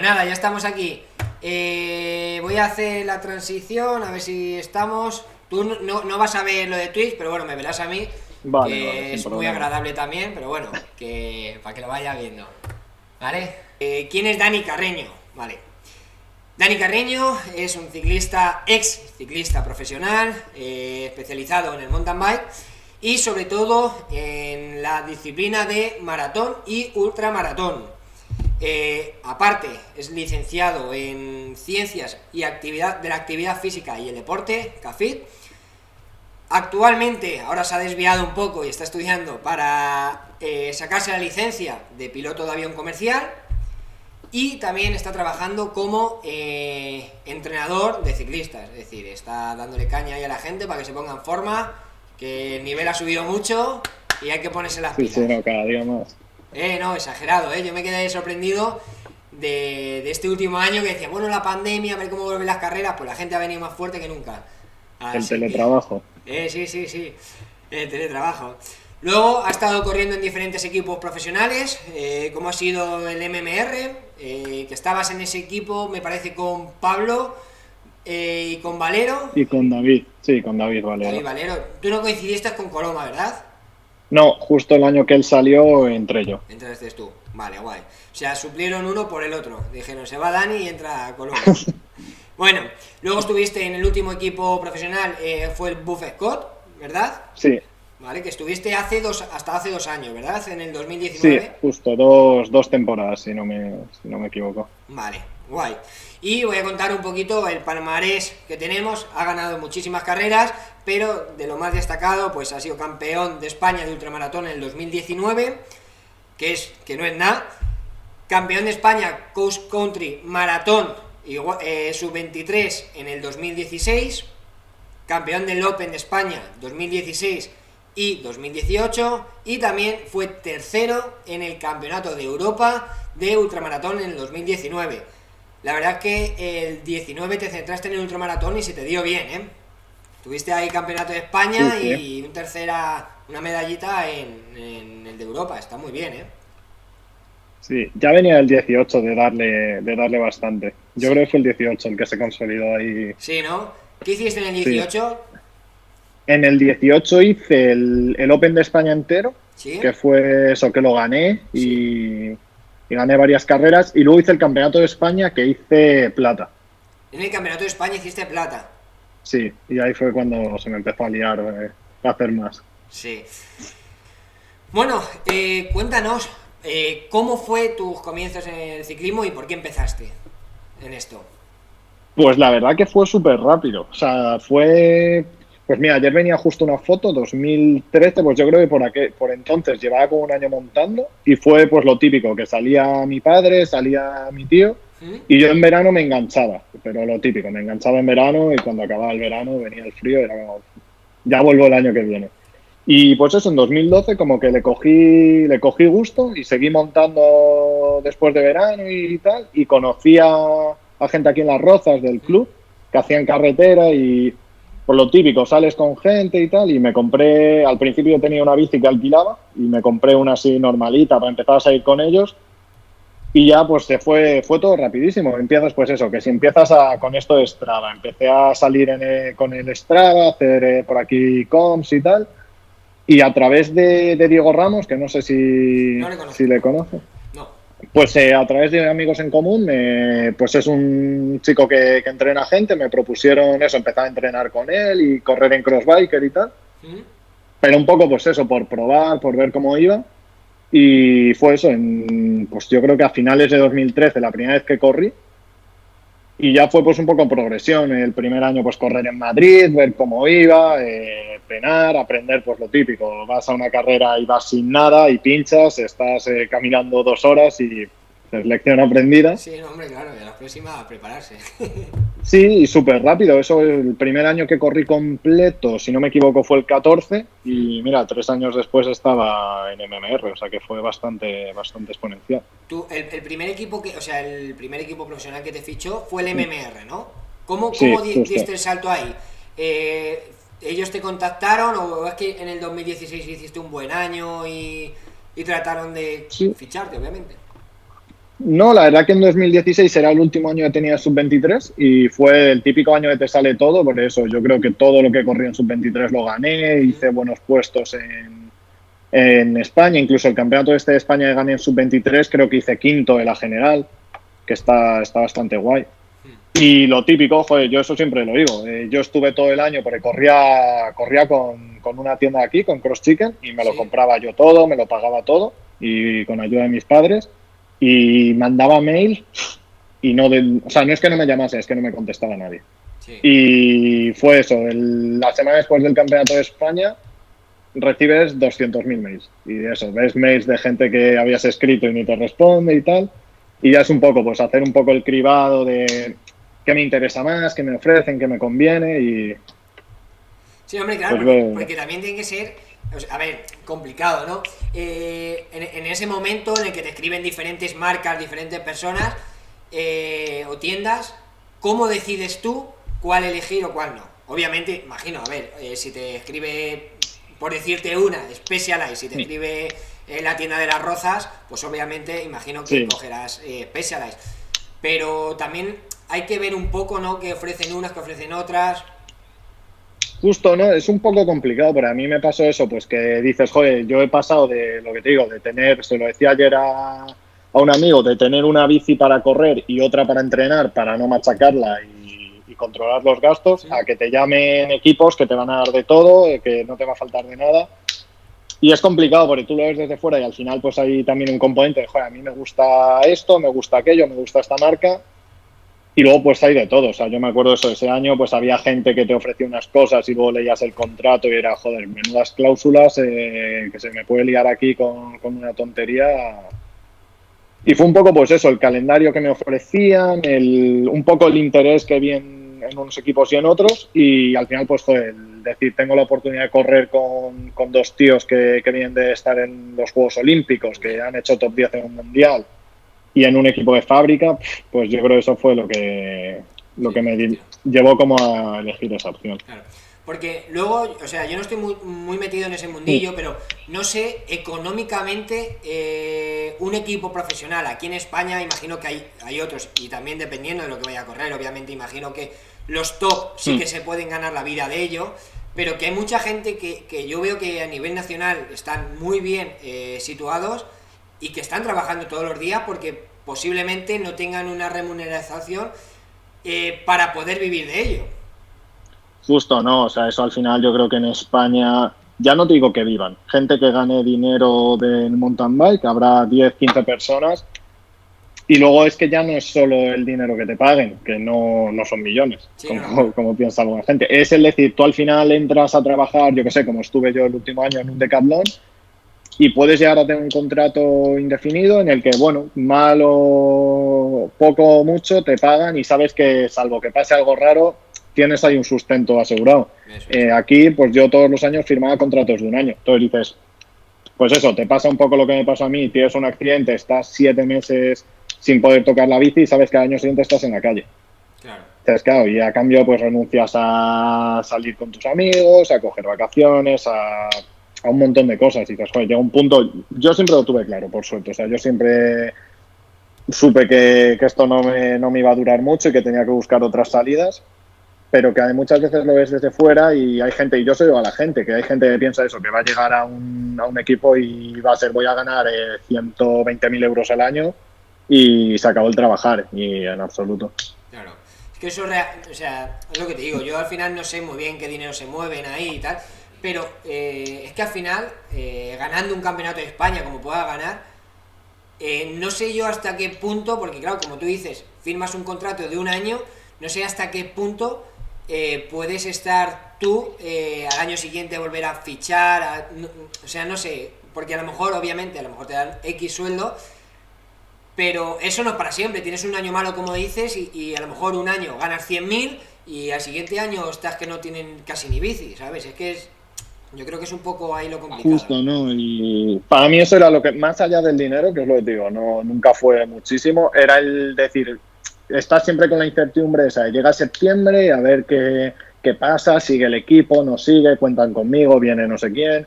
Nada, ya estamos aquí. Voy a hacer la transición, a ver si estamos. Tú no vas a ver lo de Twitch, pero bueno, me verás a mí, Vale, vale, que sin es muy problema. agradable también, pero bueno, que para que lo vaya viendo. ¿Vale? ¿Quién es Dani Carreño? Vale. Dani Carreño es un ciclista, ex ciclista profesional, especializado en el mountain bike y sobre todo en la disciplina de maratón y ultramaratón. Aparte, es licenciado en Ciencias y Actividad de la Actividad Física y el Deporte, CAFID. Actualmente, ahora se ha desviado un poco y está estudiando para sacarse la licencia de piloto de avión comercial. Y también está trabajando como entrenador de ciclistas, es decir, está dándole caña ahí a la gente para que se ponga en forma, que el nivel ha subido mucho y hay que ponerse las Sí, sí, pilas. no, cada día más. No, exagerado, yo me quedé sorprendido de este último año que decía, bueno, la pandemia, a ver cómo vuelven las carreras, pues la gente ha venido más fuerte que nunca. El Así que, teletrabajo. sí, sí, sí, el teletrabajo. Luego ha estado corriendo en diferentes equipos profesionales, como ha sido el MMR, que estabas en ese equipo, me parece, con Pablo y con Valero. Y con David, sí, con David David Valero. Valero, tú no coincidiste con Coloma, ¿verdad? No, justo el año que él salió entré yo. Entraste tú. Vale, guay. O sea, suplieron uno por el otro. Dijeron, se va Dani y entra Coloma. Bueno, luego estuviste en el último equipo profesional, fue el Buff Scott, ¿verdad? Sí, Vale, que estuviste hasta hace 2 años, ¿verdad? En el sí, 2019. justo dos temporadas, si no me equivoco. Vale, guay. Y voy a contar un poquito el palmarés que tenemos. Ha ganado muchísimas carreras, pero de lo más destacado, pues ha sido campeón de España de ultramaratón en el 2019, que no es nada. Campeón de España Coast Country Maratón sub-23 en el 2016, campeón del Open de España 2016 y 2018, y también fue tercero en el Campeonato de Europa de Ultramaratón en el 2019. La verdad es que el 19 te centraste en el ultramaratón y se te dio bien, ¿eh? Tuviste ahí Campeonato de Sí, España sí, y una medallita en el de Europa, está muy bien, ¿eh? sí. Ya venía el 18 de darle bastante. Yo Sí, creo que fue el 18 el que se consolidó ahí. sí, ¿no? ¿Qué hiciste en el Sí. 18? En el 18 hice el Open de España entero, Sí, que fue eso, que lo gané sí. y gané varias carreras. Y luego hice el Campeonato de España, que hice plata. En el Campeonato de España hiciste plata. Sí, y ahí fue cuando se me empezó a liar a hacer más. Sí. Bueno, cuéntanos, ¿cómo fue tus comienzos en el ciclismo y por qué empezaste en esto? Pues la verdad que fue súper rápido. O sea, pues mira, ayer venía justo una foto, 2013, pues yo creo que por entonces llevaba como un año montando y fue pues lo típico, que salía mi padre, salía mi tío ¿Mm? y yo en verano me enganchaba, pero lo típico, me enganchaba en verano y cuando acababa el verano venía el frío y era como, ya vuelvo el año que viene. Y pues eso, en 2012 como que le cogí gusto y seguí montando después de verano y tal, y conocí a gente aquí en Las Rozas del ¿Mm? club que hacían carretera y por lo típico, sales con gente y tal, y me compré, al principio yo tenía una bici que alquilaba y me compré una así normalita para empezar a salir con ellos y ya pues fue todo rapidísimo. Empiezas pues eso, que si empiezas con esto de Strava, empecé a salir con el Strava, hacer por aquí comps y tal, y a través de Diego Ramos, que no sé si, No le si conozco. le conoce, No. pues a través de amigos en común, pues es un chico que entrena gente, me propusieron eso, empezar a entrenar con él y correr en crossbiker y tal, ¿Mm? pero un poco pues eso, por probar, por ver cómo iba, y fue eso, pues yo creo que a finales de 2013, la primera vez que corrí, y ya fue pues un poco en progresión. El primer año pues correr en Madrid, ver cómo iba, entrenar, aprender pues lo típico. Vas a una carrera y vas sin nada y pinchas, estás caminando 2 horas y es lección aprendida. Sí, no, hombre, claro, y a la próxima a prepararse. Sí, y súper rápido. Eso, el primer año que corrí completo, si no me equivoco, fue el 14 ¿Mm? y mira, 3 años después estaba en MMR, o sea que fue bastante, bastante exponencial. Tú, el primer equipo o sea, el primer equipo profesional que te fichó fue el MMR, ¿no? ¿Cómo Sí, justo. diste el salto ahí? ¿Ellos te contactaron o es que en el 2016 hiciste un buen año y trataron de Sí, ficharte, obviamente? No, la verdad que en 2016 era el último año que tenía sub-23 y fue el típico año que te sale todo, por eso yo creo que todo lo que corrí en sub-23 lo gané, hice buenos puestos en España, incluso el campeonato este de España que gané en sub-23 creo que hice quinto de la general, que está bastante guay. Y lo típico, joder, yo eso siempre lo digo, yo estuve todo el año porque corría con una tienda aquí, con Cross Chicken, y me lo compraba yo todo, me lo pagaba todo, y con ayuda de mis padres, y mandaba mail y o sea, no es que no me llamase, es que no me contestaba nadie. Sí. Y fue eso, la semana después del campeonato de España recibes 200.000 mails, y eso, ves mails de gente que habías escrito y ni te responde y tal, y ya es un poco, pues hacer un poco el cribado de qué me interesa más, qué me ofrecen, qué me conviene y... Sí, hombre, claro, pues porque también tiene que ser, o sea, a ver, complicado, ¿no? En ese momento en el que te escriben diferentes marcas, diferentes personas o tiendas, ¿cómo decides tú cuál elegir o cuál no? Obviamente, imagino, a ver, si te escribe, por decirte una, Specialized, si te escribe la tienda de las Rozas, pues obviamente imagino que cogerás Specialized. Pero también hay que ver un poco, ¿no? Que ofrecen unas, que ofrecen otras. Justo, ¿no? Es un poco complicado, pero a mí me pasó eso, pues que dices, joder, yo he pasado de lo que te digo, de tener, se lo decía ayer a un amigo, de tener una bici para correr y otra para entrenar, para no machacarla y controlar los gastos, a que te llamen equipos que te van a dar de todo, que no te va a faltar de nada. Y es complicado porque tú lo ves desde fuera y al final pues hay también un componente de, joder, a mí me gusta esto, me gusta aquello, me gusta esta marca. Y luego pues hay de todo, o sea, yo me acuerdo eso, ese año pues había gente que te ofrecía unas cosas y luego leías el contrato y era, joder, menudas cláusulas, que se me puede liar aquí con una tontería. Y fue un poco pues eso, el calendario que me ofrecían, un poco el interés que vi en unos equipos y en otros, y al final pues joder, decir, tengo la oportunidad de correr con dos tíos que vienen de estar en los Juegos Olímpicos, que han hecho top 10 en un mundial, y en un equipo de fábrica, pues yo creo que eso fue lo que me llevó como a elegir esa opción. Claro. Porque luego, o sea, yo no estoy muy metido en ese mundillo, pero no sé, económicamente, un equipo profesional aquí en España, imagino que hay otros, y también dependiendo de lo que vaya a correr, obviamente imagino que los top sí que se pueden ganar la vida de ello, pero que hay mucha gente que yo veo que a nivel nacional están muy bien situados y que están trabajando todos los días porque posiblemente no tengan una remuneración para poder vivir de ello. Justo, no, o sea, eso al final yo creo que en España, ya no te digo que vivan, gente que gane dinero del mountain bike, habrá 10, 15 personas, y luego es que ya no es solo el dinero que te paguen, que no son millones, sí, como piensa alguna gente. Es el decir, tú al final entras a trabajar, yo que sé, como estuve yo el último año en un Decathlon, y puedes llegar a tener un contrato indefinido en el que, bueno, mal o poco o mucho te pagan y sabes que, salvo que pase algo raro, tienes ahí un sustento asegurado. Aquí, pues yo todos los años firmaba contratos de un año. Entonces dices, pues eso, te pasa un poco lo que me pasó a mí, tienes un accidente, estás 7 meses sin poder tocar la bici y sabes que al año siguiente estás en la calle. Claro. Entonces, claro, y a cambio pues renuncias a salir con tus amigos, a coger vacaciones, a un montón de cosas. Y dices, joder, llega un punto, yo siempre lo tuve claro, por suerte, o sea, yo siempre supe que esto no me iba a durar mucho y que tenía que buscar otras salidas, pero que muchas veces lo ves desde fuera y hay gente, y yo soy a la gente, que hay gente que piensa eso, que va a llegar a un equipo y va a ser, voy a ganar 120.000 euros al año y se acabó el trabajar, y en absoluto. Claro, es que eso, o sea, es lo que te digo, yo al final no sé muy bien qué dinero se mueven ahí y tal, pero es que al final, ganando un campeonato de España como pueda ganar, no sé yo hasta qué punto, porque claro, como tú dices, firmas un contrato de un año, no sé hasta qué punto puedes estar tú al año siguiente volver a fichar, o sea, no sé, porque a lo mejor, obviamente, a lo mejor te dan X sueldo, pero eso no es para siempre, tienes un año malo como dices y a lo mejor un año ganas 100.000 y al siguiente año estás que no tienen casi ni bici, ¿sabes? Es que yo creo que es un poco ahí lo complicado. Justo, ¿no? Y para mí eso era lo que, más allá del dinero, que es lo que te digo, nunca fue muchísimo, era el decir, estás siempre con la incertidumbre esa, llega septiembre, a ver qué pasa, sigue el equipo, no sigue, cuentan conmigo, viene no sé quién.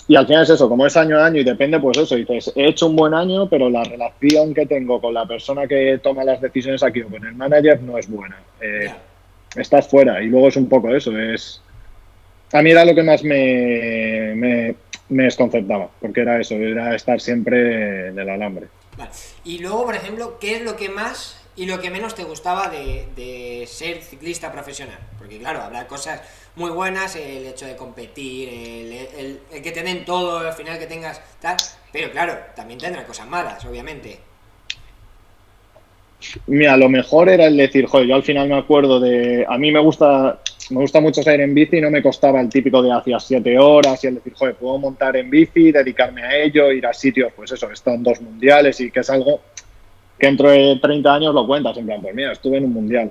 Y al final es eso, como es año a año y depende, pues eso, dices, he hecho un buen año, pero la relación que tengo con la persona que toma las decisiones aquí o con el manager no es buena. Ya. Estás fuera y luego es un poco eso, es... A mí era lo que más me desconcertaba, porque era eso, era estar siempre en el alambre. Vale. Y luego, por ejemplo, ¿qué es lo que más y lo que menos te gustaba de ser ciclista profesional? Porque claro, habrá cosas muy buenas, el hecho de competir, el que te den todo, al final que tengas tal, pero claro, también tendrá cosas malas, obviamente. Mira, lo mejor era el decir, joder, yo al final me acuerdo de... A mí me gusta mucho salir en bici y no me costaba el típico de hacía 7 horas y el decir, joder, puedo montar en bici, dedicarme a ello, ir a sitios, pues eso, he estado en 2 mundiales y que es algo que dentro de 30 años lo cuentas, en plan, pues mira, estuve en un mundial.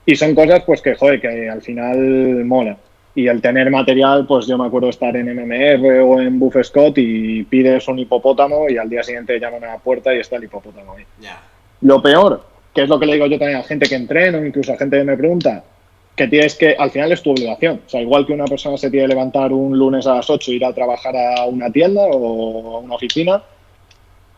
Y son cosas, pues que, joder, que al final mola. Y el tener material, pues yo me acuerdo estar en MMR o en Buff Scott y pides un hipopótamo y al día siguiente llaman a la puerta y está el hipopótamo ahí. Ya. Lo peor, que es lo que le digo yo también a gente que entreno, incluso a gente que me pregunta, que tienes que, al final es tu obligación. O sea, igual que una persona se tiene que levantar un lunes a las 8 e ir a trabajar a una tienda o a una oficina,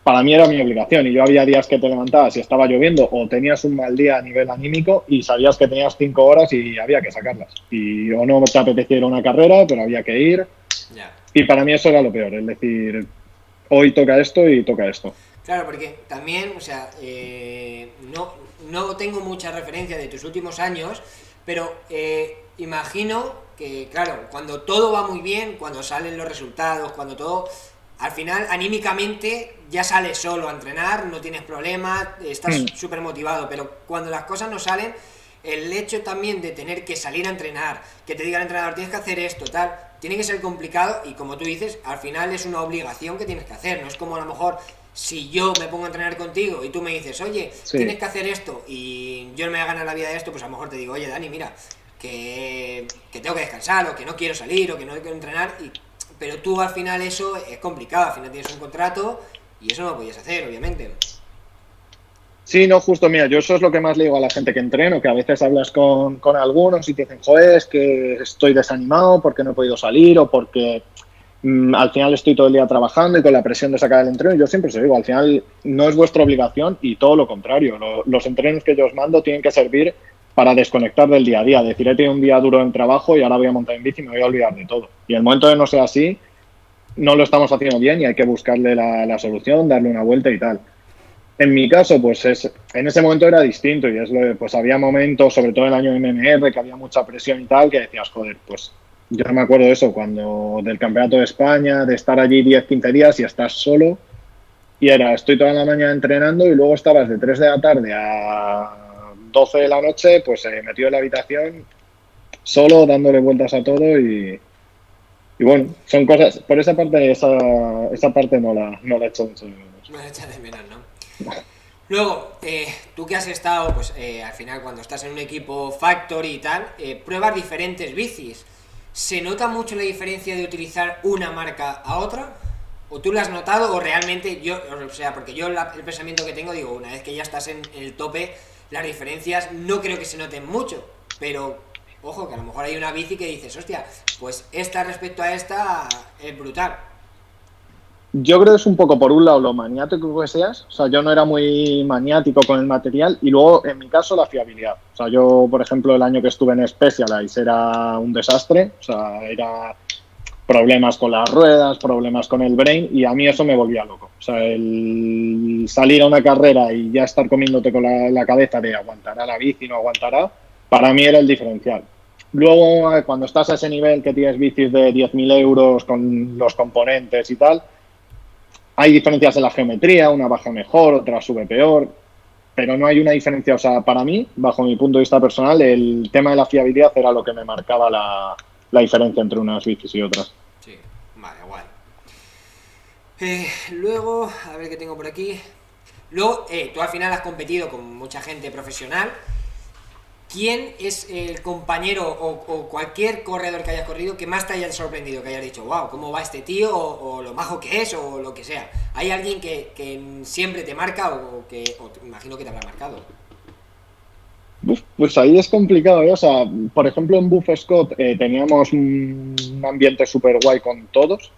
para mí era mi obligación. Y yo había días que te levantabas y estaba lloviendo o tenías un mal día a nivel anímico y sabías que tenías 5 horas y había que sacarlas. Y o no te apetecía ir a una carrera, pero había que ir. Ya. Y para mí eso era lo peor, es decir, hoy toca esto y toca esto. Claro, porque también, o sea, no tengo mucha referencia de tus últimos años, pero imagino que, claro, cuando todo va muy bien, cuando salen los resultados, cuando todo, al final, anímicamente, ya sales solo a entrenar, no tienes problemas, estás súper motivado, pero cuando las cosas no salen, el hecho también de tener que salir a entrenar, que te diga el entrenador, tienes que hacer esto, tal, tiene que ser complicado y como tú dices, al final es una obligación que tienes que hacer, no es como a lo mejor si yo me pongo a entrenar contigo y tú me dices, oye, Sí. tienes que hacer esto y yo no me voy a ganar la vida de esto, pues a lo mejor te digo, oye, Dani, mira, que tengo que descansar o que no quiero salir o que no quiero entrenar, pero tú al final eso es complicado, al final tienes un contrato y eso no lo podías hacer, obviamente. Sí, no, justo, mira, yo eso es lo que más le digo a la gente que entreno, que a veces hablas con algunos y te dicen, joder, es que estoy desanimado porque no he podido salir o porque al final estoy todo el día trabajando y con la presión de sacar el entreno. Yo siempre os digo, al final no es vuestra obligación y todo lo contrario. Los entrenos que yo os mando tienen que servir para desconectar del día a día. Decir, he tenido un día duro en trabajo y ahora voy a montar en bici y me voy a olvidar de todo. Y el momento de no sea así, no lo estamos haciendo bien y hay que buscarle la solución, darle una vuelta y tal. En mi caso, pues en ese momento era distinto y pues había momentos, sobre todo en el año MMR, que había mucha presión y tal, que decías, joder, pues yo no me acuerdo de eso, cuando del Campeonato de España, de estar allí 10, 15 días y estás solo y estoy toda la mañana entrenando y luego estabas de 3 de la tarde a 12 de la noche, pues metido en la habitación, solo, dándole vueltas a todo y bueno, son cosas, por esa parte, esa parte no la he hecho mucho de menos. No echas de menos, ¿no? Luego, tú que has estado, pues al final cuando estás en un equipo factory y tal, pruebas diferentes bicis. ¿Se nota mucho la diferencia de utilizar una marca a otra? ¿O tú la has notado o realmente yo, o sea, porque yo el pensamiento que tengo, digo, una vez que ya estás en el tope, las diferencias no creo que se noten mucho, pero ojo, que a lo mejor hay una bici que dices, hostia, pues esta respecto a esta es brutal. Yo creo que es un poco por un lado lo maniático que seas, o sea, yo no era muy maniático con el material y luego en mi caso la fiabilidad. O sea, yo, por ejemplo, el año que estuve en Specialized era un desastre, o sea, era problemas con las ruedas, problemas con el brain y a mí eso me volvía loco. O sea, el salir a una carrera y ya estar comiéndote con la cabeza de aguantará la bici, no aguantará, para mí era el diferencial. Luego, cuando estás a ese nivel que tienes bicis de 10.000 euros con los componentes y tal, hay diferencias en la geometría, una baja mejor, otra sube peor, pero no hay una diferencia. O sea, para mí, bajo mi punto de vista personal, el tema de la fiabilidad era lo que me marcaba la diferencia entre unas bicis y otras. Sí, vale, guay. Luego, a ver qué tengo por aquí. Luego, tú al final has competido con mucha gente profesional. ¿Quién es el compañero o cualquier corredor que hayas corrido que más te haya sorprendido? Que hayas dicho, wow, ¿cómo va este tío? O lo majo que es, o lo que sea. ¿Hay alguien que siempre te marca o imagino que te habrá marcado? Pues ahí es complicado, ¿eh? O sea, por ejemplo, en Buff Scott teníamos un ambiente súper guay con todos.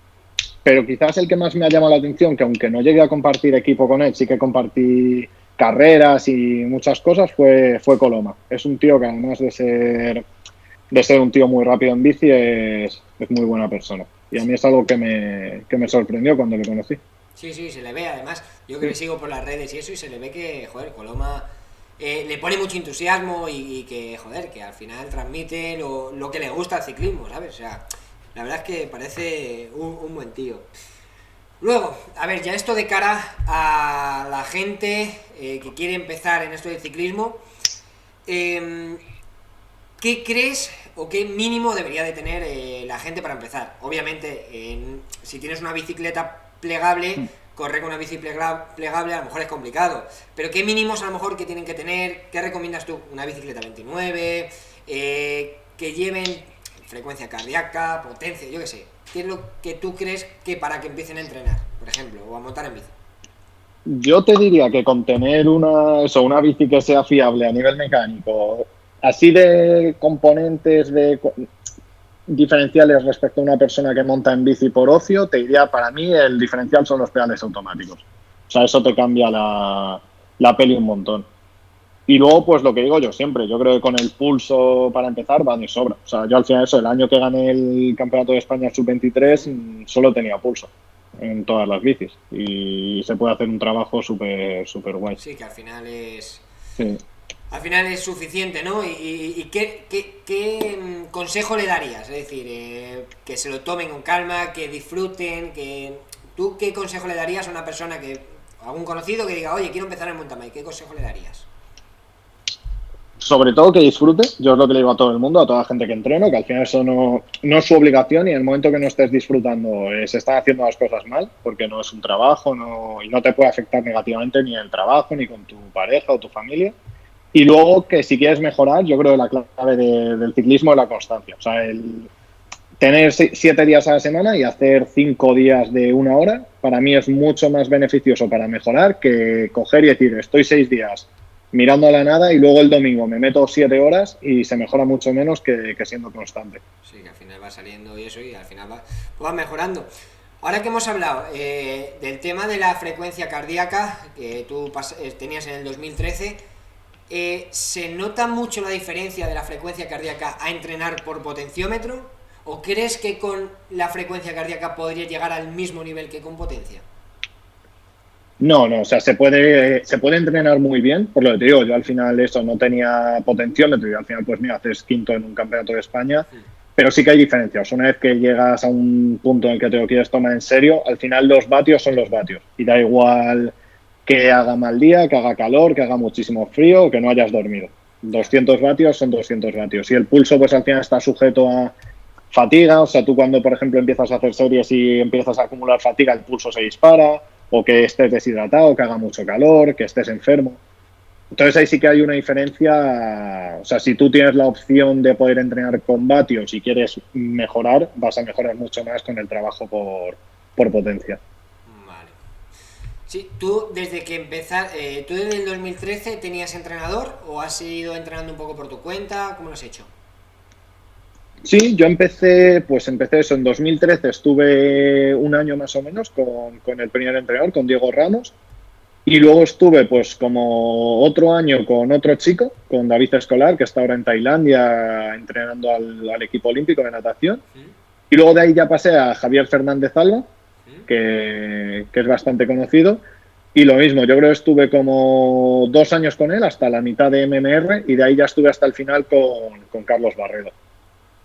pero quizás el que más me ha llamado la atención, que aunque no llegué a compartir equipo con él, sí que compartí carreras y muchas cosas, fue Coloma. Es un tío que además de ser un tío muy rápido en bici, es muy buena persona. Y a mí es algo que me sorprendió cuando le conocí. Sí, sí, se le ve, además, yo que le Sí, sigo por las redes y eso, y se le ve que, joder, Coloma le pone mucho entusiasmo y que, joder, que al final transmite lo que le gusta al ciclismo, ¿sabes? O sea, la verdad es que parece un buen tío. Luego, a ver, ya esto de cara a la gente que quiere empezar en esto del ciclismo, eh, ¿qué crees o qué mínimo debería de tener la gente para empezar? Obviamente, si tienes una bicicleta plegable, correr con una bici plegable a lo mejor es complicado. Pero ¿qué mínimos a lo mejor que tienen que tener? ¿Qué recomiendas tú? ¿Una bicicleta 29? Que lleven frecuencia cardíaca, potencia, yo qué sé. ¿Qué es lo que tú crees que para que empiecen a entrenar, por ejemplo, o a montar en bici? yo te diría que con tener una bici que sea fiable a nivel mecánico, así de componentes diferenciales respecto a una persona que monta en bici por ocio, te diría, para mí el diferencial son los pedales automáticos. O sea, eso te cambia la peli un montón. Y luego, pues lo que digo yo siempre, yo creo que con el pulso para empezar va de sobra. O sea, yo al final eso, el año que gané el Campeonato de España Sub-23 solo tenía pulso en todas las bicis y se puede hacer un trabajo súper súper guay. Sí, que Sí. al final es suficiente, ¿no? ¿Y qué consejo le darías? Es decir, que se lo tomen con calma, que disfruten, que... ¿Tú qué consejo le darías a una persona que... algún conocido que diga, oye, quiero empezar en mountain bike? ¿Qué consejo le darías? Sobre todo que disfrute, yo es lo que le digo a todo el mundo, a toda la gente que entreno, que al final eso no es su obligación y en el momento que no estés disfrutando se están haciendo las cosas mal, porque no es un trabajo y no te puede afectar negativamente ni en el trabajo, ni con tu pareja o tu familia. Y luego que si quieres mejorar, yo creo que la clave del ciclismo es la constancia. O sea, el tener 7 días a la semana y hacer 5 días de 1 hora, para mí es mucho más beneficioso para mejorar que coger y decir, estoy 6 días mirando a la nada y luego el domingo me meto 7 horas y se mejora mucho menos que siendo constante. Sí, que al final va saliendo y eso, y al final va mejorando. Ahora que hemos hablado del tema de la frecuencia cardíaca que tú tenías en el 2013, ¿se nota mucho la diferencia de la frecuencia cardíaca a entrenar por potenciómetro? ¿O crees que con la frecuencia cardíaca podría llegar al mismo nivel que con potencia? No, o sea, se puede entrenar muy bien, por lo que te digo, yo al final eso no tenía potenciómetro y al final pues mira, haces quinto en un campeonato de España, pero sí que hay diferencias. Una vez que llegas a un punto en el que te lo quieres tomar en serio, al final los vatios son los vatios y da igual que haga mal día, que haga calor, que haga muchísimo frío o que no hayas dormido. 200 vatios son 200 vatios y el pulso pues al final está sujeto a fatiga, o sea, tú cuando, por ejemplo, empiezas a hacer series y empiezas a acumular fatiga, el pulso se dispara, o que estés deshidratado, que haga mucho calor, que estés enfermo. Entonces ahí sí que hay una diferencia, o sea, si tú tienes la opción de poder entrenar con vatios y quieres mejorar, vas a mejorar mucho más con el trabajo por potencia. Vale. Sí, tú desde que tú desde el 2013 tenías entrenador o has ido entrenando un poco por tu cuenta, ¿cómo lo has hecho? Sí, yo empecé eso, en 2013 estuve un año más o menos con el primer entrenador, con Diego Ramos, y luego estuve pues como otro año con otro chico, con David Escolar, que está ahora en Tailandia entrenando al equipo olímpico de natación, y luego de ahí ya pasé a Javier Fernández Alba, que es bastante conocido, y lo mismo, yo creo que estuve como 2 años con él, hasta la mitad de MMR, y de ahí ya estuve hasta el final con Carlos Barredo.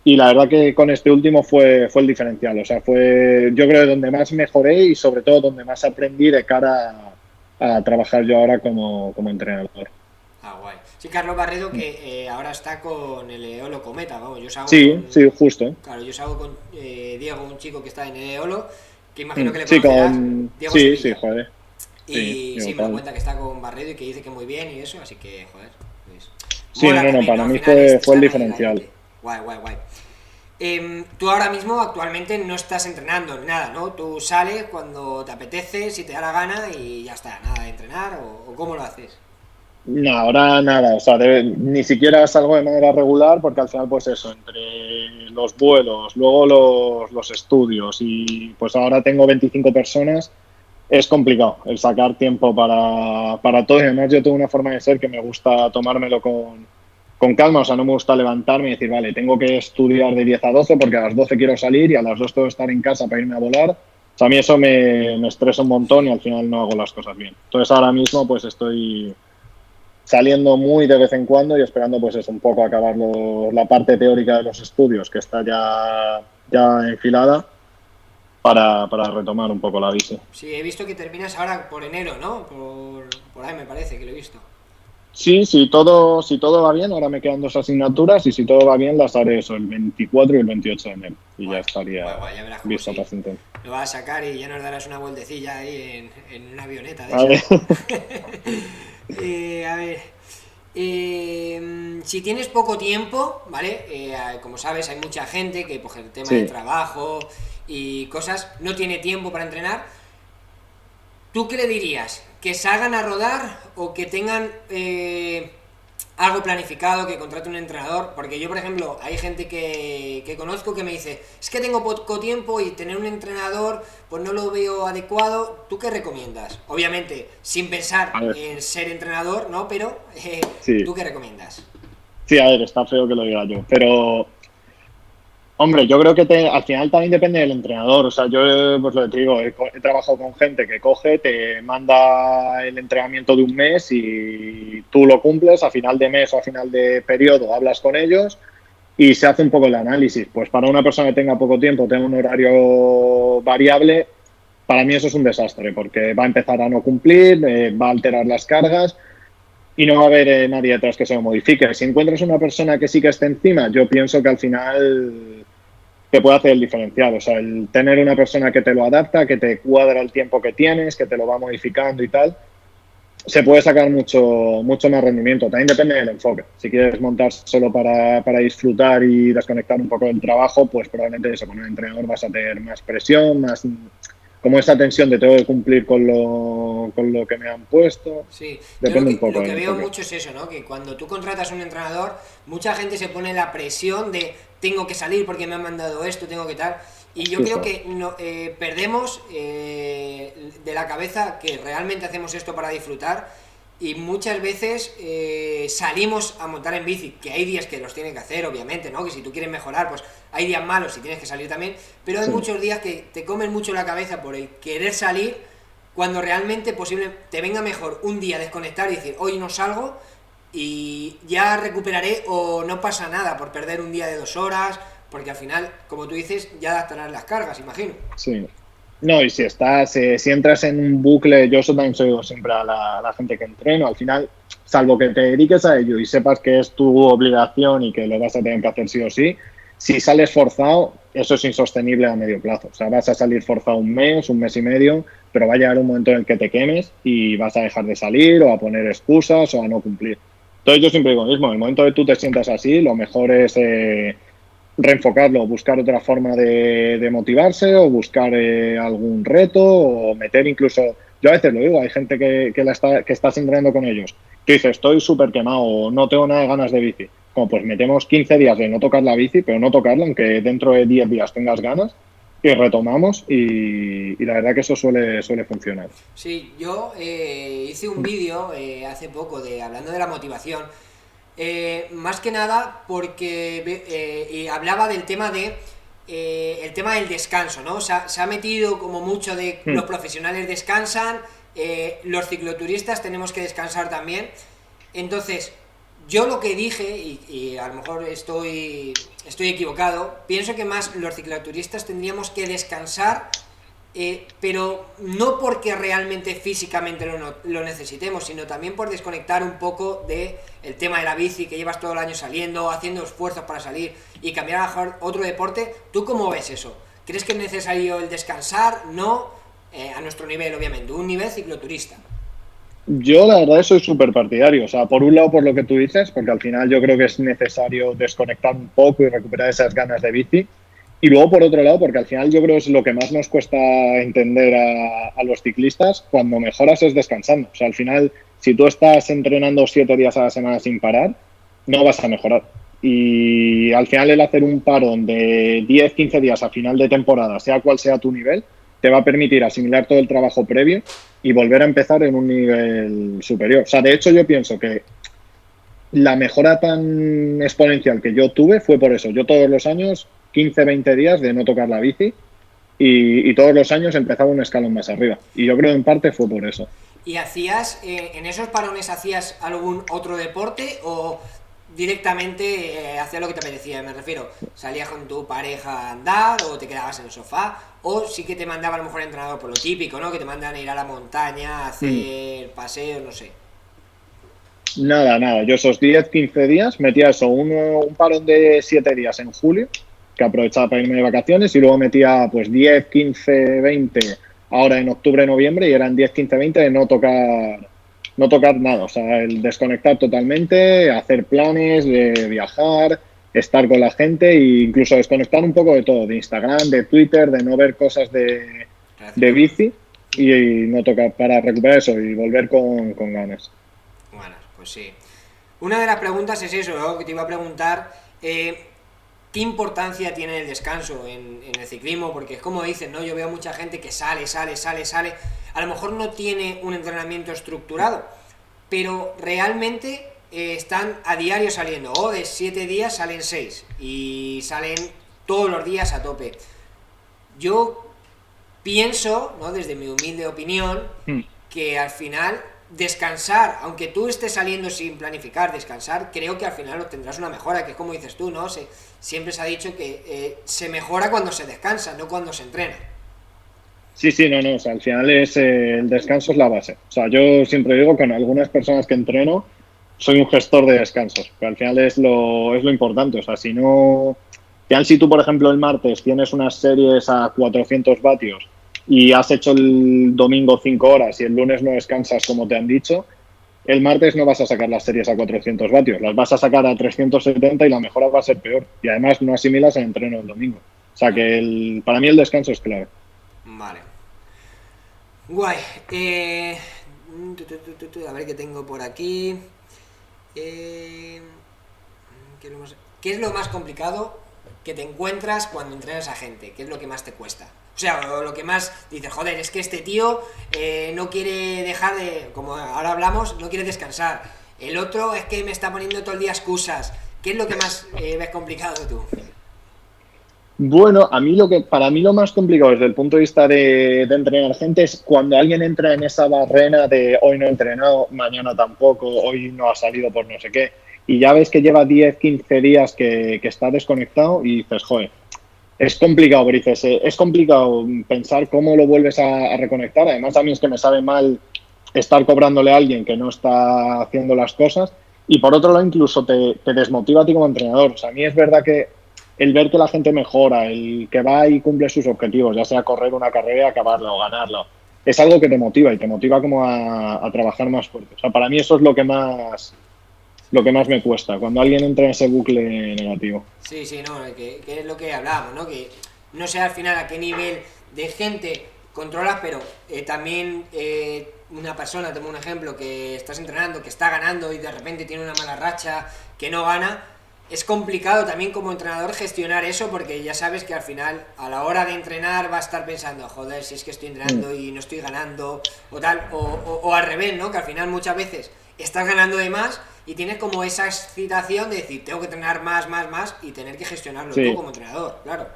Y la verdad que con este último fue el diferencial. O sea, fue yo creo donde más mejoré y sobre todo donde más aprendí de cara a trabajar yo ahora como entrenador. Ah, guay. Sí, Carlos Barredo que ahora está con el Eolo Cometa, vamos, yo salgo Sí, con... sí, justo. Claro, yo salgo con Diego, un chico que está en el Eolo, que imagino que le Sí, conocerás, Diego sí, Sevilla. joder. Sí, Y sí, me da cuenta que está con Barredo y que dice que muy bien y eso, así que, joder, pues... sí, Mola también, para ¿no? Al mí final fue el están ahí la diferencial. élite. Guay, guay, guay. Tú ahora mismo, actualmente, no estás entrenando ni nada, ¿no? Tú sales cuando te apetece, si te da la gana y ya está, nada de entrenar, o ¿cómo lo haces? No, ahora nada, o sea, ni siquiera salgo de manera regular porque al final, pues eso, entre los vuelos, luego los estudios y pues ahora tengo 25 personas, es complicado el sacar tiempo para todo y además yo tengo una forma de ser que me gusta tomármelo con calma, o sea, no me gusta levantarme y decir, vale, tengo que estudiar de 10 a 12 porque a las 12 quiero salir y a las 2 tengo que estar en casa para irme a volar. O sea, a mí eso me estresa un montón y al final no hago las cosas bien. Entonces ahora mismo pues estoy saliendo muy de vez en cuando y esperando pues es un poco acabar la parte teórica de los estudios que está ya enfilada para retomar un poco la bici. Sí, he visto que terminas ahora por enero, ¿no? Por ahí me parece que lo he visto. Sí, si todo va bien, ahora me quedan 2 asignaturas y si todo va bien las haré eso, el 24 y el 28 de enero y ya Guay, estaría guay, guay, ya verás cómo visto sí. para sentar. Lo vas a sacar y ya nos darás una vueltecilla ahí en una avioneta de A ver, esas. A ver, si tienes poco tiempo, ¿vale? Como sabes, hay mucha gente que por el tema de sí, trabajo y cosas no tiene tiempo para entrenar. ¿Tú qué le dirías? ¿Que salgan a rodar o que tengan algo planificado, que contrate un entrenador? Porque yo, por ejemplo, hay gente que conozco que me dice, es que tengo poco tiempo y tener un entrenador pues no lo veo adecuado. ¿Tú qué recomiendas? Obviamente, sin pensar a ver, en ser entrenador, ¿no? Pero, sí, ¿tú qué recomiendas? sí, a ver, está feo que lo diga yo, pero hombre, yo creo que al final también depende del entrenador. O sea, yo, pues lo que te digo, he trabajado con gente que coge, te manda el entrenamiento de un mes y tú lo cumples a final de mes o a final de periodo, hablas con ellos y se hace un poco el análisis. Pues para una persona que tenga poco tiempo, tenga un horario variable, para mí eso es un desastre porque va a empezar a no cumplir, va a alterar las cargas y no va a haber nadie detrás que se lo modifique. Si encuentras una persona que sí que esté encima, yo pienso que al final te puede hacer el diferencial. O sea, el tener una persona que te lo adapta, que te cuadra el tiempo que tienes, que te lo va modificando y tal, se puede sacar mucho más rendimiento. También depende del enfoque. Si quieres montar solo para disfrutar y desconectar un poco del trabajo, pues probablemente eso, con un entrenador vas a tener más presión, más como esa tensión de tengo que cumplir con lo que me han puesto. Sí, yo Depende un lo poco que del veo enfoque. mucho es eso, ¿no? Que cuando tú contratas un entrenador, mucha gente se pone la presión de tengo que salir porque me han mandado esto, tengo que tal. Y yo creo Justo. que perdemos de la cabeza que realmente hacemos esto para disfrutar y muchas veces salimos a montar en bici, que hay días que los tienen que hacer, obviamente, ¿no? Que si tú quieres mejorar, pues hay días malos y tienes que salir también, pero hay Sí. muchos días que te comen mucho la cabeza por el querer salir cuando realmente posible te venga mejor un día desconectar y decir, hoy no salgo y ya recuperaré o no pasa nada por perder un día de 2 horas, porque al final, como tú dices, ya adaptarás las cargas, imagino. Sí. No, y si estás, si entras en un bucle, yo eso también soy digo siempre a la gente que entreno, al final, salvo que te dediques a ello y sepas que es tu obligación y que lo vas a tener que hacer sí o sí, si sales forzado, eso es insostenible a medio plazo. O sea, vas a salir forzado un mes y medio, pero va a llegar un momento en el que te quemes y vas a dejar de salir o a poner excusas o a no cumplir. Entonces yo siempre digo lo mismo, en el momento que tú te sientas así, lo mejor es reenfocarlo, buscar otra forma de motivarse o buscar algún reto o meter incluso, yo a veces lo digo, hay gente que estás entrenando con ellos, que dice, estoy súper quemado, no tengo nada de ganas de bici. Como pues metemos 15 días de no tocar la bici, pero no tocarla, aunque dentro de 10 días tengas ganas, y retomamos y la verdad que eso suele funcionar. Sí, yo hice un vídeo hace poco de hablando de la motivación. Más que nada porque y hablaba del tema de el tema del descanso, ¿no? Se ha metido como mucho de los profesionales descansan, los cicloturistas tenemos que descansar también. Entonces, yo lo que dije, y a lo mejor estoy equivocado, pienso que más los cicloturistas tendríamos que descansar pero no porque realmente físicamente lo necesitemos, sino también por desconectar un poco de el tema de la bici, que llevas todo el año saliendo, haciendo esfuerzos para salir y cambiar a mejor otro deporte. ¿Tú cómo ves eso? ¿Crees que es necesario el descansar? No, a nuestro nivel, obviamente, un nivel cicloturista. Yo la verdad soy súper partidario, o sea, por un lado por lo que tú dices, porque al final yo creo que es necesario desconectar un poco y recuperar esas ganas de bici, y luego por otro lado, porque al final yo creo que es lo que más nos cuesta entender a los ciclistas, cuando mejoras es descansando, o sea, al final si tú estás entrenando 7 días a la semana sin parar, no vas a mejorar. Y al final el hacer un parón de 10-15 días a final de temporada, sea cual sea tu nivel, te va a permitir asimilar todo el trabajo previo y volver a empezar en un nivel superior. O sea, de hecho yo pienso que la mejora tan exponencial que yo tuve fue por eso. Yo todos los años, 15-20 días de no tocar la bici y todos los años empezaba un escalón más arriba. Y yo creo en parte fue por eso. ¿Y hacías, en esos parones hacías algún otro deporte o directamente hacías lo que te apetecía? Me refiero, ¿salías con tu pareja a andar o te quedabas en el sofá? O sí que te mandaba a lo mejor el entrenador por lo típico, ¿no? Que te mandan a ir a la montaña, a hacer paseos, no sé. Nada. Yo esos 10-15 días metía eso, un parón de 7 días en julio, que aprovechaba para irme de vacaciones, y luego metía pues 10-15-20 ahora en octubre-noviembre, y eran 10-15-20 de no tocar nada, o sea, el desconectar totalmente, hacer planes de viajar, estar con la gente e incluso desconectar un poco de todo, de Instagram, de Twitter, de no ver cosas de bici y no tocar para recuperar eso y volver con ganas. Bueno, pues sí. Una de las preguntas es eso, ¿no? Que te iba a preguntar, ¿qué importancia tiene el descanso en el ciclismo? Porque es como dicen, ¿no? Yo veo mucha gente que sale, a lo mejor no tiene un entrenamiento estructurado, pero realmente están a diario saliendo, o de 7 días salen 6 y salen todos los días a tope. Yo pienso, ¿no? Desde mi humilde opinión, que al final descansar, aunque tú estés saliendo sin planificar, descansar, creo que al final obtendrás una mejora, que es como dices tú, ¿no? Siempre se ha dicho que se mejora cuando se descansa, no cuando se entrena. Sí, no, o sea, al final el descanso es la base. O sea, yo siempre digo que con algunas personas que entreno soy un gestor de descansos, que al final es lo importante. O sea, si no, al final si tú, por ejemplo, el martes tienes unas series a 400 vatios y has hecho el domingo 5 horas y el lunes no descansas como te han dicho, el martes no vas a sacar las series a 400 vatios, las vas a sacar a 370 y la mejora va a ser peor. Y además no asimilas el entreno el domingo. O sea que para mí el descanso es clave. Vale. Guay. A ver qué tengo por aquí. ¿Qué es lo más complicado que te encuentras cuando entrenas a gente? ¿Qué es lo que más te cuesta? O sea, lo que más dices, joder, es que este tío no quiere dejar de, como ahora hablamos, no quiere descansar. El otro es que me está poniendo todo el día excusas. ¿Qué es lo que más ves complicado tú? Bueno, para mí lo más complicado desde el punto de vista de entrenar gente es cuando alguien entra en esa barrera de hoy no he entrenado, mañana tampoco, hoy no ha salido por no sé qué, y ya ves que lleva 10-15 días que está desconectado y dices, joder, es complicado, pero dices, es complicado pensar cómo lo vuelves a reconectar. Además, a mí es que me sabe mal estar cobrándole a alguien que no está haciendo las cosas, y por otro lado incluso te desmotiva a ti como entrenador. O sea, a mí es verdad que el ver que la gente mejora, el que va y cumple sus objetivos, ya sea correr una carrera, acabarla o ganarla, es algo que te motiva y te motiva como a trabajar más fuerte. O sea, para mí eso es lo que más me cuesta, cuando alguien entra en ese bucle negativo. Sí, no, que es lo que hablábamos, ¿no? Que no sé al final a qué nivel de gente controlas, pero también una persona, tengo un ejemplo, que estás entrenando, que está ganando y de repente tiene una mala racha, que no gana. Es complicado también como entrenador gestionar eso, porque ya sabes que al final, a la hora de entrenar, va a estar pensando, joder, si es que estoy entrenando y no estoy ganando, o tal, o al revés, ¿no? Que al final muchas veces estás ganando de más y tienes como esa excitación de decir, tengo que entrenar más, y tener que gestionarlo tú como entrenador, claro.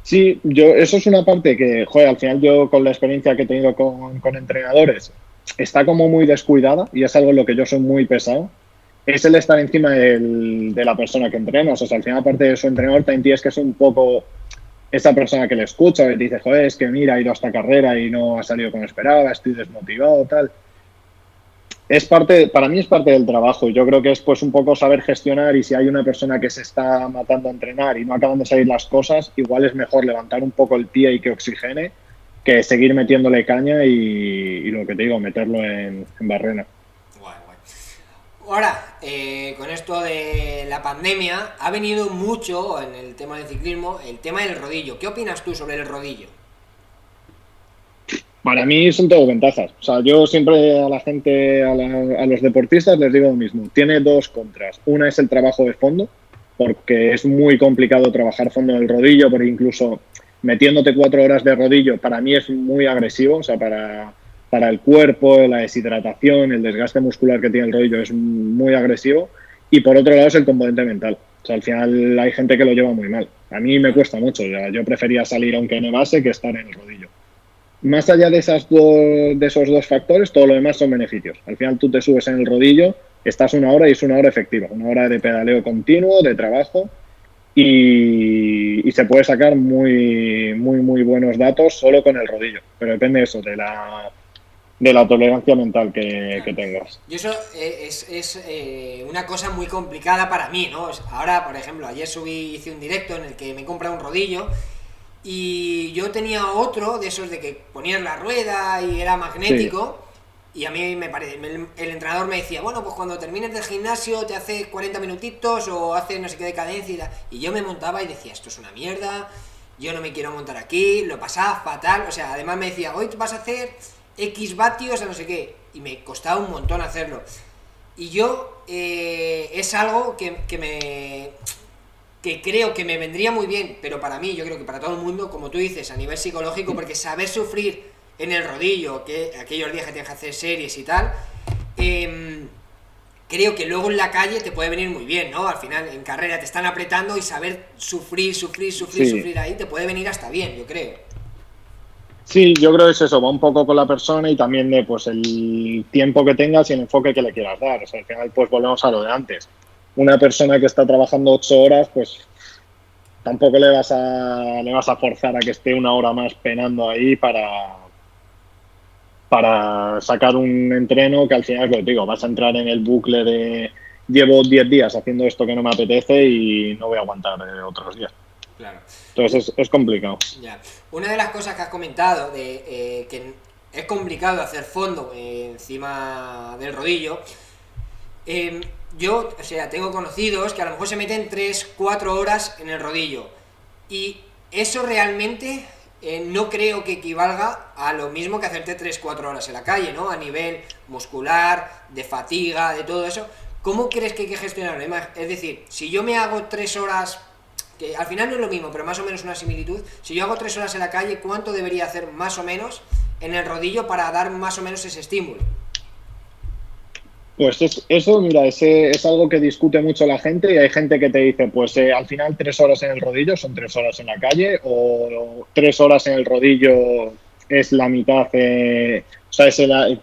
Sí, eso es una parte que, joder, al final yo con la experiencia que he tenido con entrenadores, está como muy descuidada y es algo en lo que yo soy muy pesado. Es el estar encima de la persona que entrenas. O sea, al final, aparte de su entrenador, también tienes que ser un poco esa persona que le escucha y te dice, joder, es que mira, he ido a esta carrera y no ha salido como esperaba, estoy desmotivado, tal. Para mí es parte del trabajo. Yo creo que es pues un poco saber gestionar, y si hay una persona que se está matando a entrenar y no acaban de salir las cosas, igual es mejor levantar un poco el pie y que oxigene que seguir metiéndole caña y lo que te digo, meterlo en barrena. Guay. Ahora, con esto de la pandemia, ha venido mucho en el tema del ciclismo, el tema del rodillo. ¿Qué opinas tú sobre el rodillo? Para mí son todo ventajas. O sea, yo siempre a la gente, a los deportistas les digo lo mismo. Tiene dos contras. Una es el trabajo de fondo, porque es muy complicado trabajar fondo en el rodillo, porque incluso metiéndote 4 horas de rodillo, para mí es muy agresivo. O sea, para el cuerpo, la deshidratación, el desgaste muscular que tiene el rodillo es muy agresivo. Y por otro lado es el componente mental. O sea, al final hay gente que lo lleva muy mal. A mí me cuesta mucho. Yo prefería salir aunque nevase que estar en el rodillo. Más allá de, de esos dos factores, todo lo demás son beneficios. Al final tú te subes en el rodillo, estás 1 hora y es 1 hora efectiva, 1 hora de pedaleo continuo, de trabajo y se puede sacar muy buenos datos solo con el rodillo. Pero depende de eso, de la tolerancia mental que Claro. tengas. Y eso una cosa muy complicada para mí, ¿no? Ahora, por ejemplo, ayer hice un directo en el que me he comprado un rodillo y yo tenía otro de esos de que ponías la rueda y era Sí, magnético. Y a mí me parece, el entrenador me decía, bueno, pues cuando termines del gimnasio te haces 40 minutitos o haces no sé qué de cadencia y tal. Y yo me montaba y decía, esto es una mierda, yo no me quiero montar aquí, lo pasaba fatal. O sea, además me decía, hoy vas a hacer X vatios a no sé qué. Y me costaba un montón hacerlo. Y yo es algo que creo que me vendría muy bien, pero para mí, yo creo que para todo el mundo, como tú dices, a nivel psicológico, porque saber sufrir en el rodillo, que aquellos días que tienes que hacer series y tal, eh, creo que luego en la calle te puede venir muy bien, ¿no? Al final, en carrera te están apretando y saber sí. sufrir ahí te puede venir hasta bien, yo creo. Sí, yo creo que es eso, va un poco con la persona y también de pues el tiempo que tengas y el enfoque que le quieras dar. O sea, al final pues volvemos a lo de antes. Una persona que está trabajando 8 horas, pues tampoco le vas a forzar a que esté 1 hora más penando ahí para sacar un entreno que al final, pues, digo, vas a entrar en el bucle de llevo 10 días haciendo esto que no me apetece y no voy a aguantar otros días. Claro. Entonces es complicado. Ya. Una de las cosas que has comentado de que es complicado hacer fondo encima del rodillo. Yo, o sea, tengo conocidos que a lo mejor se meten 3 4 horas en el rodillo. Y eso realmente no creo que equivalga a lo mismo que hacerte 3 4 horas en la calle, ¿no? A nivel muscular, de fatiga, de todo eso. ¿Cómo crees que hay que gestionarlo? Es decir, si yo me hago 3 horas, que al final no es lo mismo, pero más o menos una similitud, si yo hago 3 horas en la calle, ¿cuánto debería hacer más o menos en el rodillo para dar más o menos ese estímulo? Pues eso, mira, es algo que discute mucho la gente y hay gente que te dice, pues al final 3 horas en el rodillo son 3 horas en la calle o 3 horas en el rodillo es la mitad, o sea,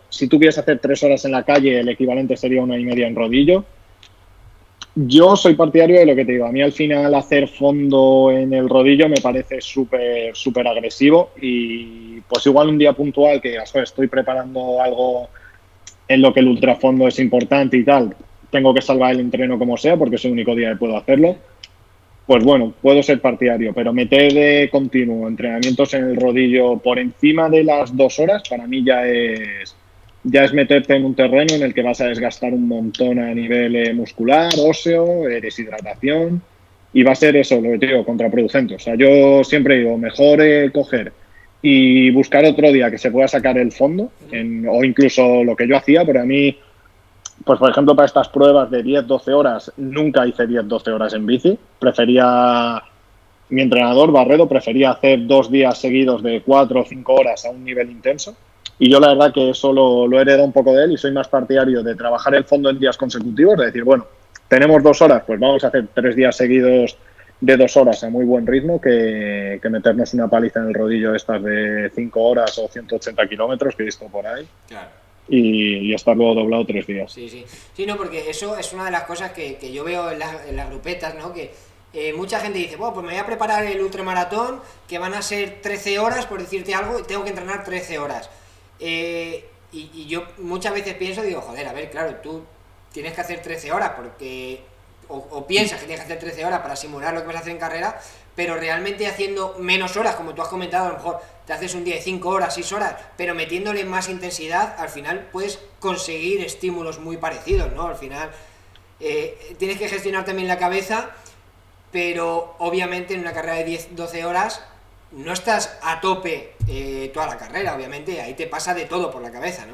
si tú quieres hacer 3 horas en la calle, el equivalente sería 1 y media en rodillo. Yo soy partidario de lo que te digo, a mí al final hacer fondo en el rodillo me parece súper agresivo y pues igual un día puntual que digas, "Joder, estoy preparando algo en lo que el ultrafondo es importante y tal, tengo que salvar el entreno como sea, porque es el único día que puedo hacerlo, pues bueno, puedo ser partidario, pero meter de continuo entrenamientos en el rodillo por encima de las 2 horas, para mí ya es meterte en un terreno en el que vas a desgastar un montón a nivel muscular, óseo, deshidratación, y va a ser eso, lo que te digo, contraproducente. O sea, yo siempre digo, mejor coger y buscar otro día que se pueda sacar el fondo, o incluso lo que yo hacía, pero a mí, pues por ejemplo, para estas pruebas de 10 12 horas, nunca hice 10 12 horas en bici. Prefería, mi entrenador, Barredo, prefería hacer 2 días seguidos de 4 o 5 horas a un nivel intenso. Y yo la verdad que eso lo he heredado un poco de él y soy más partidario de trabajar el fondo en días consecutivos, de decir, bueno, tenemos 2 horas, pues vamos a hacer 3 días seguidos de 2 horas a muy buen ritmo que meternos una paliza en el rodillo estas de 5 horas o 180 kilómetros que he visto por ahí Claro. y estar luego doblado 3 días. Sí, sí. Sí, no, porque eso es una de las cosas que yo veo en las grupetas, ¿no? Que mucha gente dice, bueno, pues me voy a preparar el ultramaratón, que van a ser 13 horas, por decirte algo, y tengo que entrenar 13 horas. Y yo muchas veces pienso, digo, joder, a ver, claro, tú tienes que hacer 13 horas porque o piensas que tienes que hacer 13 horas para simular lo que vas a hacer en carrera, pero realmente haciendo menos horas, como tú has comentado, a lo mejor te haces un día de 5 horas, 6 horas, pero metiéndole más intensidad, al final puedes conseguir estímulos muy parecidos, ¿no? Al final tienes que gestionar también la cabeza, pero obviamente en una carrera de 10 12 horas no estás a tope toda la carrera, obviamente, ahí te pasa de todo por la cabeza, ¿no?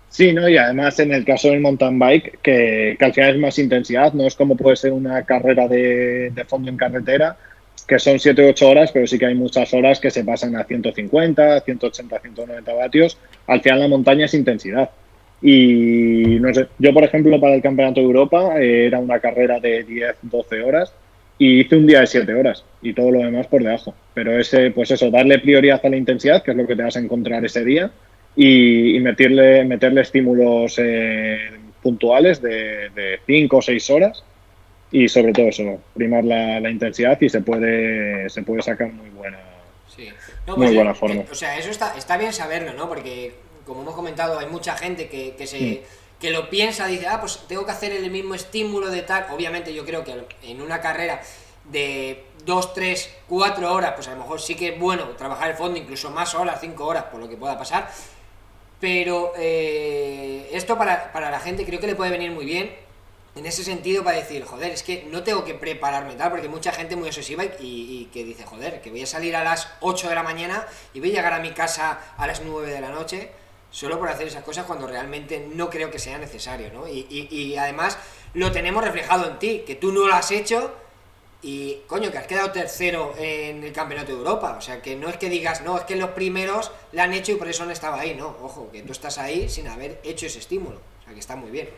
Sí, ¿no? Y además en el caso del mountain bike, que al final es más intensidad, no es como puede ser una carrera de fondo en carretera, que son 7 u 8 horas, pero sí que hay muchas horas que se pasan a 150, 180, 190 vatios. Al final la montaña es intensidad. Y no sé, yo por ejemplo para el Campeonato de Europa era una carrera de 10, 12 horas y hice un día de 7 horas y todo lo demás por debajo. Pero ese, pues eso, darle prioridad a la intensidad, que es lo que te vas a encontrar ese día, y meterle estímulos puntuales de 5 o 6 horas y sobre todo eso, primar la intensidad y se puede sacar Sí. No, pues muy buena forma. o sea, eso está bien saberlo, ¿no? Porque, como hemos comentado, hay mucha gente Mm. que lo piensa, dice, pues tengo que hacer el mismo estímulo de tal. Obviamente yo creo que en una carrera de 2 3 4 horas, pues a lo mejor sí que es bueno trabajar el fondo, incluso más horas, 5 horas, por lo que pueda pasar. Pero esto para la gente creo que le puede venir muy bien en ese sentido para decir, joder, es que no tengo que prepararme tal, porque mucha gente muy obsesiva y que dice, joder, que voy a salir a las 8 de la mañana y voy a llegar a mi casa a las 9 de la noche solo por hacer esas cosas cuando realmente no creo que sea necesario, ¿no? Y además lo tenemos reflejado en ti, que tú no lo has hecho y, coño, que has quedado tercero en el Campeonato de Europa. O sea, que no es que digas, no, es que los primeros la han hecho y por eso han estado ahí. No, ojo, que tú estás ahí sin haber hecho ese estímulo. O sea, que está muy bien.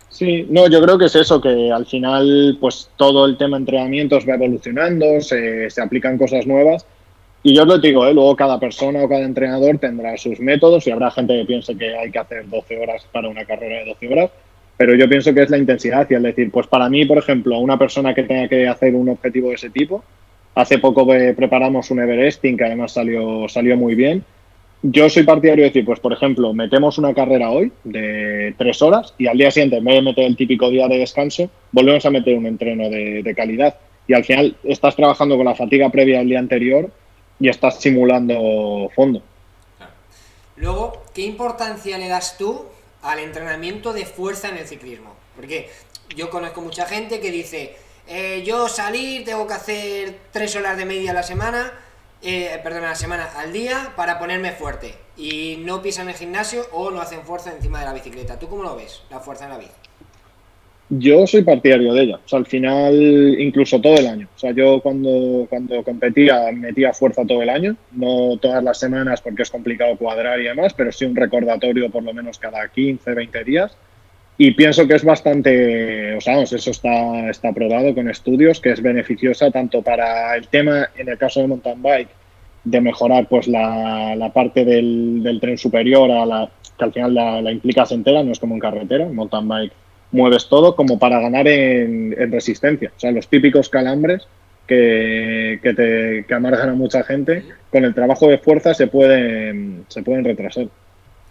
Sí, no, yo creo que es eso, que al final pues todo el tema de entrenamientos va evolucionando, se aplican cosas nuevas y yo os lo digo, luego cada persona o cada entrenador tendrá sus métodos y habrá gente que piense que hay que hacer 12 horas para una carrera de 12 horas, pero yo pienso que es la intensidad y es decir, pues para mí, por ejemplo, una persona que tenga que hacer un objetivo de ese tipo, hace poco preparamos un Everesting que además salió muy bien. Yo soy partidario de decir, pues por ejemplo, metemos una carrera hoy de 3 horas y al día siguiente, en vez de meter el típico día de descanso, volvemos a meter un entreno de calidad. Y al final estás trabajando con la fatiga previa del día anterior y estás simulando fondo. Claro. Luego, ¿qué importancia le das tú al entrenamiento de fuerza en el ciclismo? Porque yo conozco mucha gente que dice, yo salir, tengo que hacer 3 horas de media a la semana, perdón, a la semana al día para ponerme fuerte. Y no pisan el gimnasio o no hacen fuerza encima de la bicicleta. ¿Tú cómo lo ves, la fuerza en la bici? Yo soy partidario de ella. O sea, al final, incluso todo el año. O sea, yo cuando competía metía fuerza todo el año, no todas las semanas porque es complicado cuadrar y demás, pero sí un recordatorio por lo menos cada 15, 20 días. Y pienso que es bastante, o sea, vamos, eso está probado con estudios, que es beneficiosa tanto para el tema, en el caso de mountain bike, de mejorar pues la parte del tren superior, que al final la implicas entera, no es como en carretera, en mountain bike mueves todo, como para ganar en resistencia. O sea, los típicos calambres que amargan a mucha gente, con el trabajo de fuerza se pueden retrasar.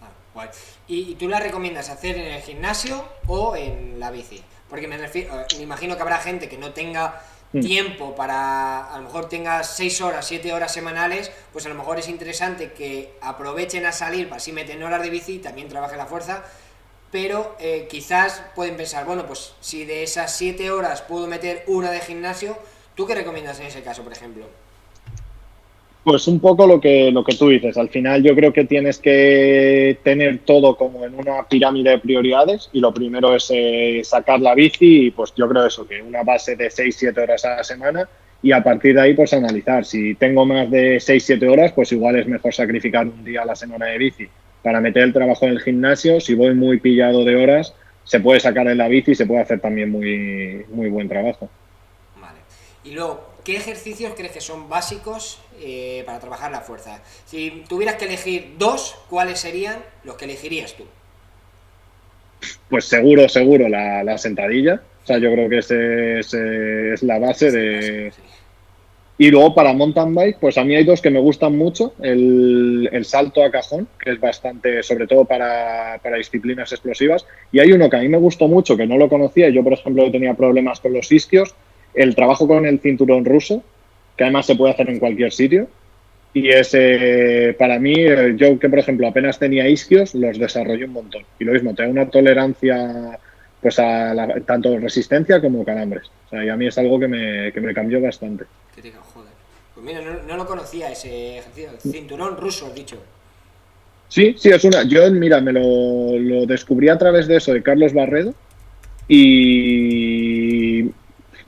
Ah, guay. ¿Y tú la recomiendas hacer en el gimnasio o en la bici? Porque me imagino que habrá gente que no tenga Mm. tiempo para, a lo mejor tenga 6 horas, 7 horas semanales, pues a lo mejor es interesante que aprovechen a salir para así meten horas de bici y también trabajen la fuerza, pero quizás pueden pensar, bueno, pues si de esas 7 horas puedo meter una de gimnasio, ¿tú qué recomiendas en ese caso, por ejemplo? Pues un poco lo que tú dices. Al final yo creo que tienes que tener todo como en una pirámide de prioridades y lo primero es sacar la bici y pues yo creo eso, que una base de 6 7 horas a la semana y a partir de ahí pues analizar. Si tengo más de 6 7 horas pues igual es mejor sacrificar un día a la semana de bici para meter el trabajo en el gimnasio. Si voy muy pillado de horas se puede sacar en la bici y se puede hacer también muy, muy buen trabajo. Vale. Y luego, ¿qué ejercicios crees que son básicos para trabajar la fuerza? Si tuvieras que elegir dos, ¿cuáles serían los que elegirías tú? Pues seguro la sentadilla. O sea, yo creo que ese es la base Es el básico, de... sí. Y luego para mountain bike, pues a mí hay dos que me gustan mucho. El salto a cajón, que es bastante, sobre todo para disciplinas explosivas. Y hay uno que a mí me gustó mucho, que no lo conocía. Yo, por ejemplo, tenía problemas con los isquios. El trabajo con el cinturón ruso, que además se puede hacer en cualquier sitio. Y ese, para mí, yo que por ejemplo apenas tenía isquios, los desarrollé un montón. Y lo mismo, tengo una tolerancia pues tanto resistencia como calambres. O sea, y a mí es algo que me cambió bastante. Que te digo, joder. Pues mira, no lo conocía ese ejercicio. Cinturón ruso, has dicho. Sí, sí, es una. Yo, mira, lo descubrí a través de eso, de Carlos Barredo, y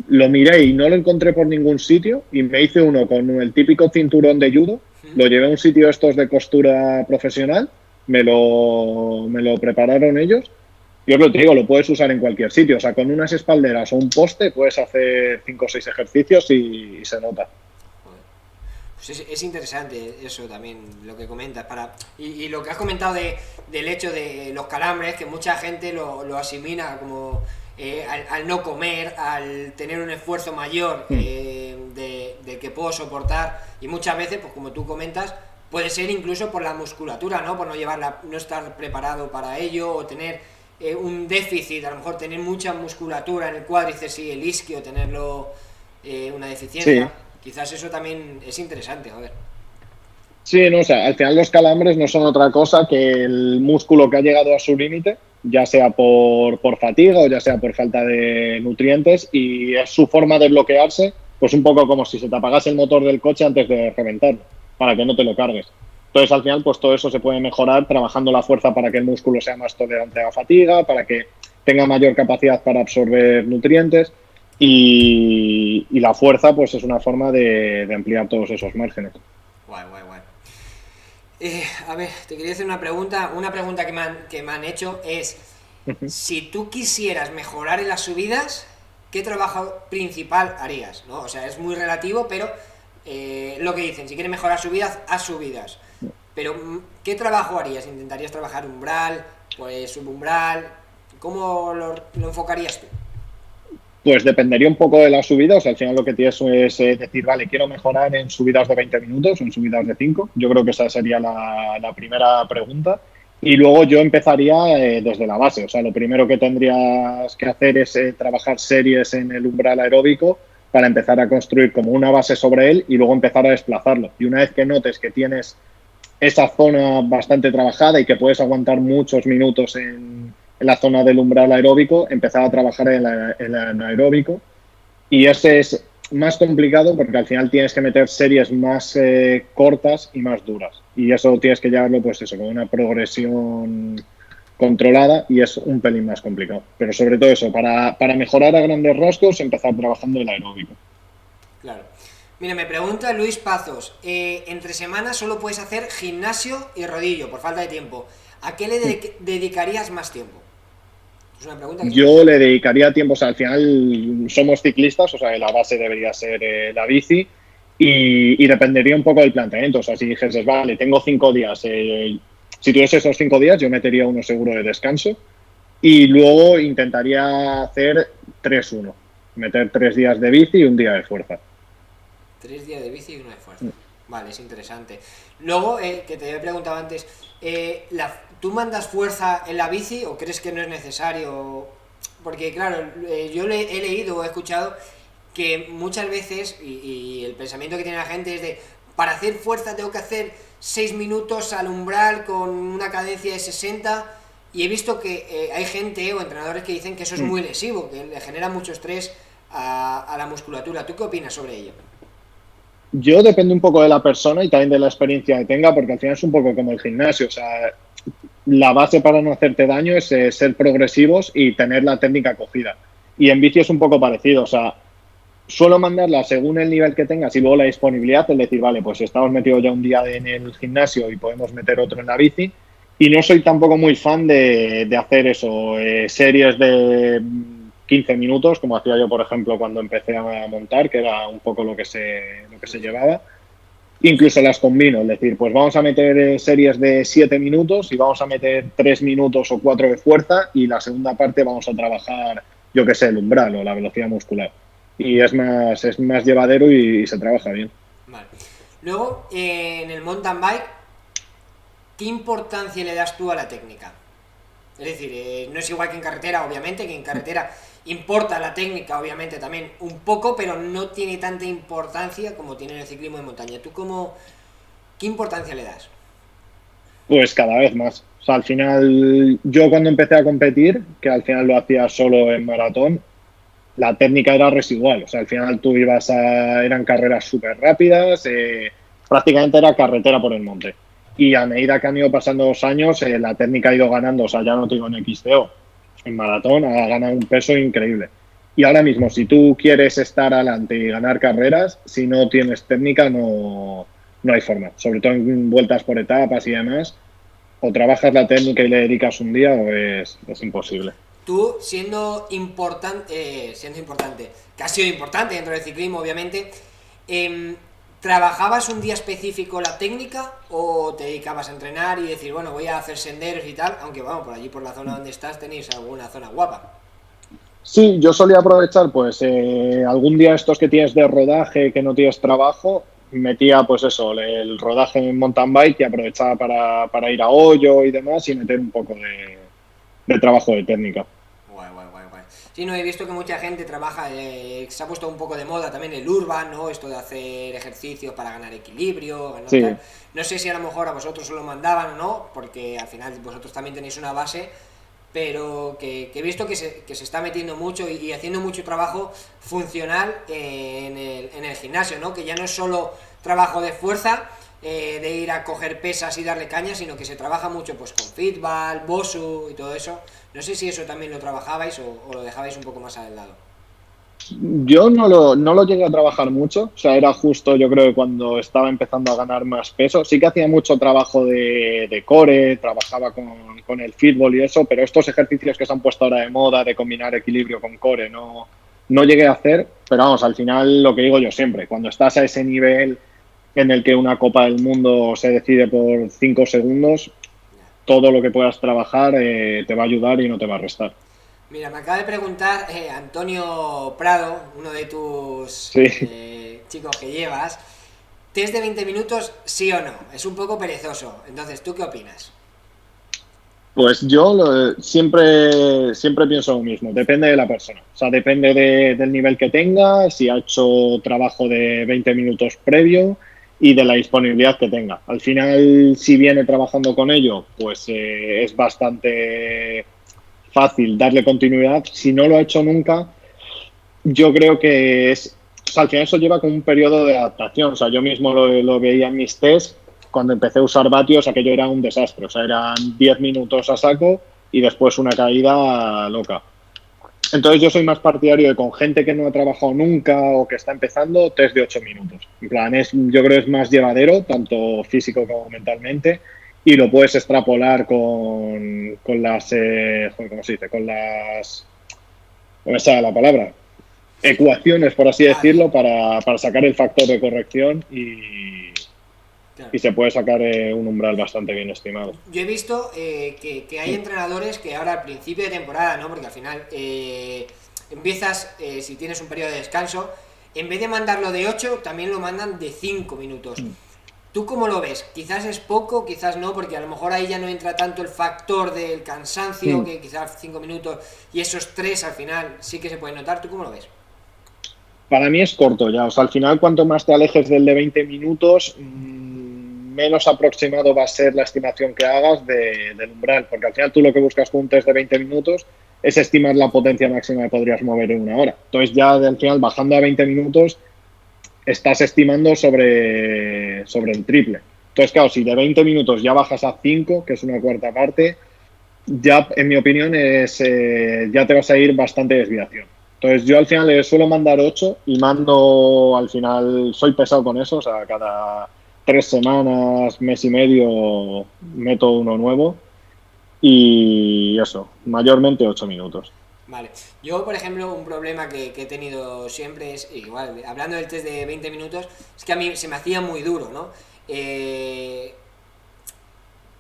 lo miré y no lo encontré por ningún sitio, y me hice uno con el típico cinturón de judo, lo llevé a un sitio estos de costura profesional, me lo prepararon ellos, y os lo digo, lo puedes usar en cualquier sitio, o sea, con unas espalderas o un poste puedes hacer 5 o 6 ejercicios y se nota. Pues es interesante eso también, lo que comentas. Y lo que has comentado del hecho de los calambres, que mucha gente lo asimila como al no comer, al tener un esfuerzo mayor del que puedo soportar. Y muchas veces, pues como tú comentas, puede ser incluso por la musculatura, ¿no? Por no estar preparado para ello o tener un déficit, a lo mejor tener mucha musculatura en el cuádriceps y el isquio, tenerlo una Sí. deficiencia. Quizás eso también es interesante, a ver. Sí, no, o sea, al final los calambres no son otra cosa que el músculo que ha llegado a su límite, ya sea por fatiga o ya sea por falta de nutrientes, y es su forma de bloquearse, pues un poco como si se te apagase el motor del coche antes de reventarlo, para que no te lo cargues. Entonces, al final, pues todo eso se puede mejorar trabajando la fuerza para que el músculo sea más tolerante a la fatiga, para que tenga mayor capacidad para absorber nutrientes, y la fuerza, pues es una forma de ampliar todos esos márgenes. Guay, guay, guay. A ver, te quería hacer una pregunta. Una pregunta que me han hecho es, si tú quisieras mejorar en las subidas, ¿qué trabajo principal harías? ¿No? O sea, es muy relativo, pero lo que dicen, si quieres mejorar subidas, haz subidas. Pero, ¿qué trabajo harías? ¿Intentarías trabajar umbral, pues subumbral? ¿Cómo lo enfocarías tú? Pues dependería un poco de las subidas. Al final lo que tienes es decir, vale, quiero mejorar en subidas de 20 minutos o en subidas de 5. Yo creo que esa sería la primera pregunta. Y luego yo empezaría desde la base. O sea, lo primero que tendrías que hacer es trabajar series en el umbral aeróbico para empezar a construir como una base sobre él y luego empezar a desplazarlo. Y una vez que notes que tienes esa zona bastante trabajada y que puedes aguantar muchos minutos en la zona del umbral aeróbico, empezar a trabajar en el anaeróbico. Y ese es más complicado porque al final tienes que meter series más cortas y más duras. Y eso tienes que llevarlo, pues eso, con una progresión controlada y es un pelín más complicado. Pero sobre todo eso, para mejorar a grandes rasgos, empezar trabajando el aeróbico. Claro. Mira, me pregunta Luis Pazos, entre semanas solo puedes hacer gimnasio y rodillo, por falta de tiempo. ¿A qué le dedicarías más tiempo? Es una pregunta que se me Yo hace. le dedicaría tiempo, o sea, al final somos ciclistas, o sea, la base debería ser la bici y dependería un poco del planteamiento. O sea, si dijeses, vale, tengo 5 días, si tuviese esos 5 días, yo metería uno seguro de descanso y luego intentaría hacer 3-1, meter 3 días de bici y un día de fuerza. 3 días de bici y uno de fuerza. Vale, es interesante. Luego, que te había preguntado antes, ¿tú mandas fuerza en la bici o crees que no es necesario? Porque, claro, yo he leído o he escuchado que muchas veces, y el pensamiento que tiene la gente es de, para hacer fuerza tengo que hacer 6 minutos al umbral con una cadencia de 60, y he visto que hay gente o entrenadores que dicen que eso es muy lesivo, que le genera mucho estrés a la musculatura. ¿Tú qué opinas sobre ello? Yo depende un poco de la persona y también de la experiencia que tenga, porque al final es un poco como el gimnasio. O sea, la base para no hacerte daño es ser progresivos y tener la técnica cogida. Y en bici es un poco parecido. O sea, suelo mandarla según el nivel que tengas y luego la disponibilidad, es decir, vale, pues estamos metidos ya un día en el gimnasio y podemos meter otro en la bici. Y no soy tampoco muy fan de hacer eso, series de 15 minutos, como hacía yo, por ejemplo, cuando empecé a montar, que era un poco lo que se llevaba. Incluso las combino, es decir, pues vamos a meter series de 7 minutos y vamos a meter 3 minutos o 4 de fuerza y la segunda parte vamos a trabajar, yo qué sé, el umbral o la velocidad muscular. Y es más llevadero y se trabaja bien. Vale. Luego, en el mountain bike, ¿qué importancia le das tú a la técnica? Es decir, no es igual que en carretera, obviamente, que en carretera importa la técnica, obviamente, también un poco, pero no tiene tanta importancia como tiene en el ciclismo de montaña. ¿Qué importancia le das? Pues cada vez más. O sea, al final, yo cuando empecé a competir, que al final lo hacía solo en maratón, la técnica era residual. O sea, al final tú eran carreras súper rápidas, prácticamente era carretera por el monte. Y a medida que han ido pasando los años, la técnica ha ido ganando. O sea, ya no te digo en XCO, en maratón ha ganado un peso increíble. Y ahora mismo, si tú quieres estar adelante y ganar carreras, si no tienes técnica, no hay forma. Sobre todo en vueltas por etapas y demás, o trabajas la técnica y le dedicas un día o es imposible. Tú, siendo importante, que has sido importante dentro del ciclismo, obviamente, ¿trabajabas un día específico la técnica o te dedicabas a entrenar y decir, bueno, voy a hacer senderos y tal? Aunque, vamos, por allí, por la zona donde estás, tenéis alguna zona guapa. Sí, yo solía aprovechar, pues, algún día estos que tienes de rodaje, que no tienes trabajo, metía, pues eso, el rodaje en mountain bike y aprovechaba para ir a hoyo y demás y meter un poco de trabajo de técnica. Guay, guay, guay, guay. Sí, no, he visto que mucha gente trabaja, se ha puesto un poco de moda también el urban, ¿no? Esto de hacer ejercicios para ganar equilibrio, ganar Sí, tal. No sé si a lo mejor a vosotros os lo mandaban o no, porque al final vosotros también tenéis una base, pero que he visto que se está metiendo mucho y haciendo mucho trabajo funcional en el gimnasio, ¿no? Que ya no es solo trabajo de fuerza, de ir a coger pesas y darle caña, sino que se trabaja mucho pues con fitball, bosu y todo eso. No sé si eso también lo trabajabais o lo dejabais un poco más al lado. yo no lo llegué a trabajar mucho, o sea, era justo yo creo que cuando estaba empezando a ganar más peso. Sí que hacía mucho trabajo de core, trabajaba con el fútbol y eso, pero estos ejercicios que se han puesto ahora de moda de combinar equilibrio con core no llegué a hacer, pero vamos, al final lo que digo yo siempre, cuando estás a ese nivel en el que una Copa del Mundo se decide por 5 segundos, todo lo que puedas trabajar te va a ayudar y no te va a restar. Mira, me acaba de preguntar Antonio Prado, uno de tus Sí. chicos que llevas, ¿test de 20 minutos sí o no? Es un poco perezoso. Entonces, ¿tú qué opinas? Pues yo siempre pienso lo mismo, depende de la persona, o sea, depende del nivel que tenga, si ha hecho trabajo de 20 minutos previo y de la disponibilidad que tenga. Al final, si viene trabajando con ello, pues es bastante fácil darle continuidad. Si no lo ha hecho nunca, yo creo que o sea, al final eso lleva como un periodo de adaptación. O sea, yo mismo lo veía en mis test, cuando empecé a usar vatios, aquello era un desastre. O sea, eran 10 minutos a saco y después una caída loca. Entonces yo soy más partidario de con gente que no ha trabajado nunca o que está empezando, test de 8 minutos. En plan, yo creo que es más llevadero, tanto físico como mentalmente, y lo puedes extrapolar con las, ¿cómo se dice? Con las, ¿cómo me sale la palabra? Sí. Ecuaciones, por así Ah, bien. decirlo, para sacar el factor de corrección Claro. y se puede sacar un umbral bastante bien estimado. Yo he visto que hay entrenadores que ahora al principio de temporada, ¿no? Porque al final empiezas, si tienes un periodo de descanso, en vez de mandarlo de 8 también lo mandan de 5 minutos. ¿Tú cómo lo ves? Quizás es poco, quizás no, porque a lo mejor ahí ya no entra tanto el factor del cansancio, que quizás 5 minutos y esos 3 al final sí que se pueden notar. ¿Tú cómo lo ves? Para mí es corto ya, o sea, al final cuanto más te alejes del de 20 minutos, menos aproximado va a ser la estimación que hagas del umbral, porque al final tú lo que buscas con un test de 20 minutos es estimar la potencia máxima que podrías mover en una hora. Entonces ya al final bajando a 20 minutos estás estimando sobre el triple. Entonces claro, si de 20 minutos ya bajas a 5, que es una cuarta parte, ya en mi opinión ya te vas a ir bastante desviación. Entonces yo al final le suelo mandar 8 y mando al final, soy pesado con eso, o sea, cada 3 semanas, mes y medio meto uno nuevo y eso, mayormente 8 minutos. Vale, yo por ejemplo un problema que he tenido siempre es, igual, hablando del test de 20 minutos, es que a mí se me hacía muy duro, ¿no? ¿Qué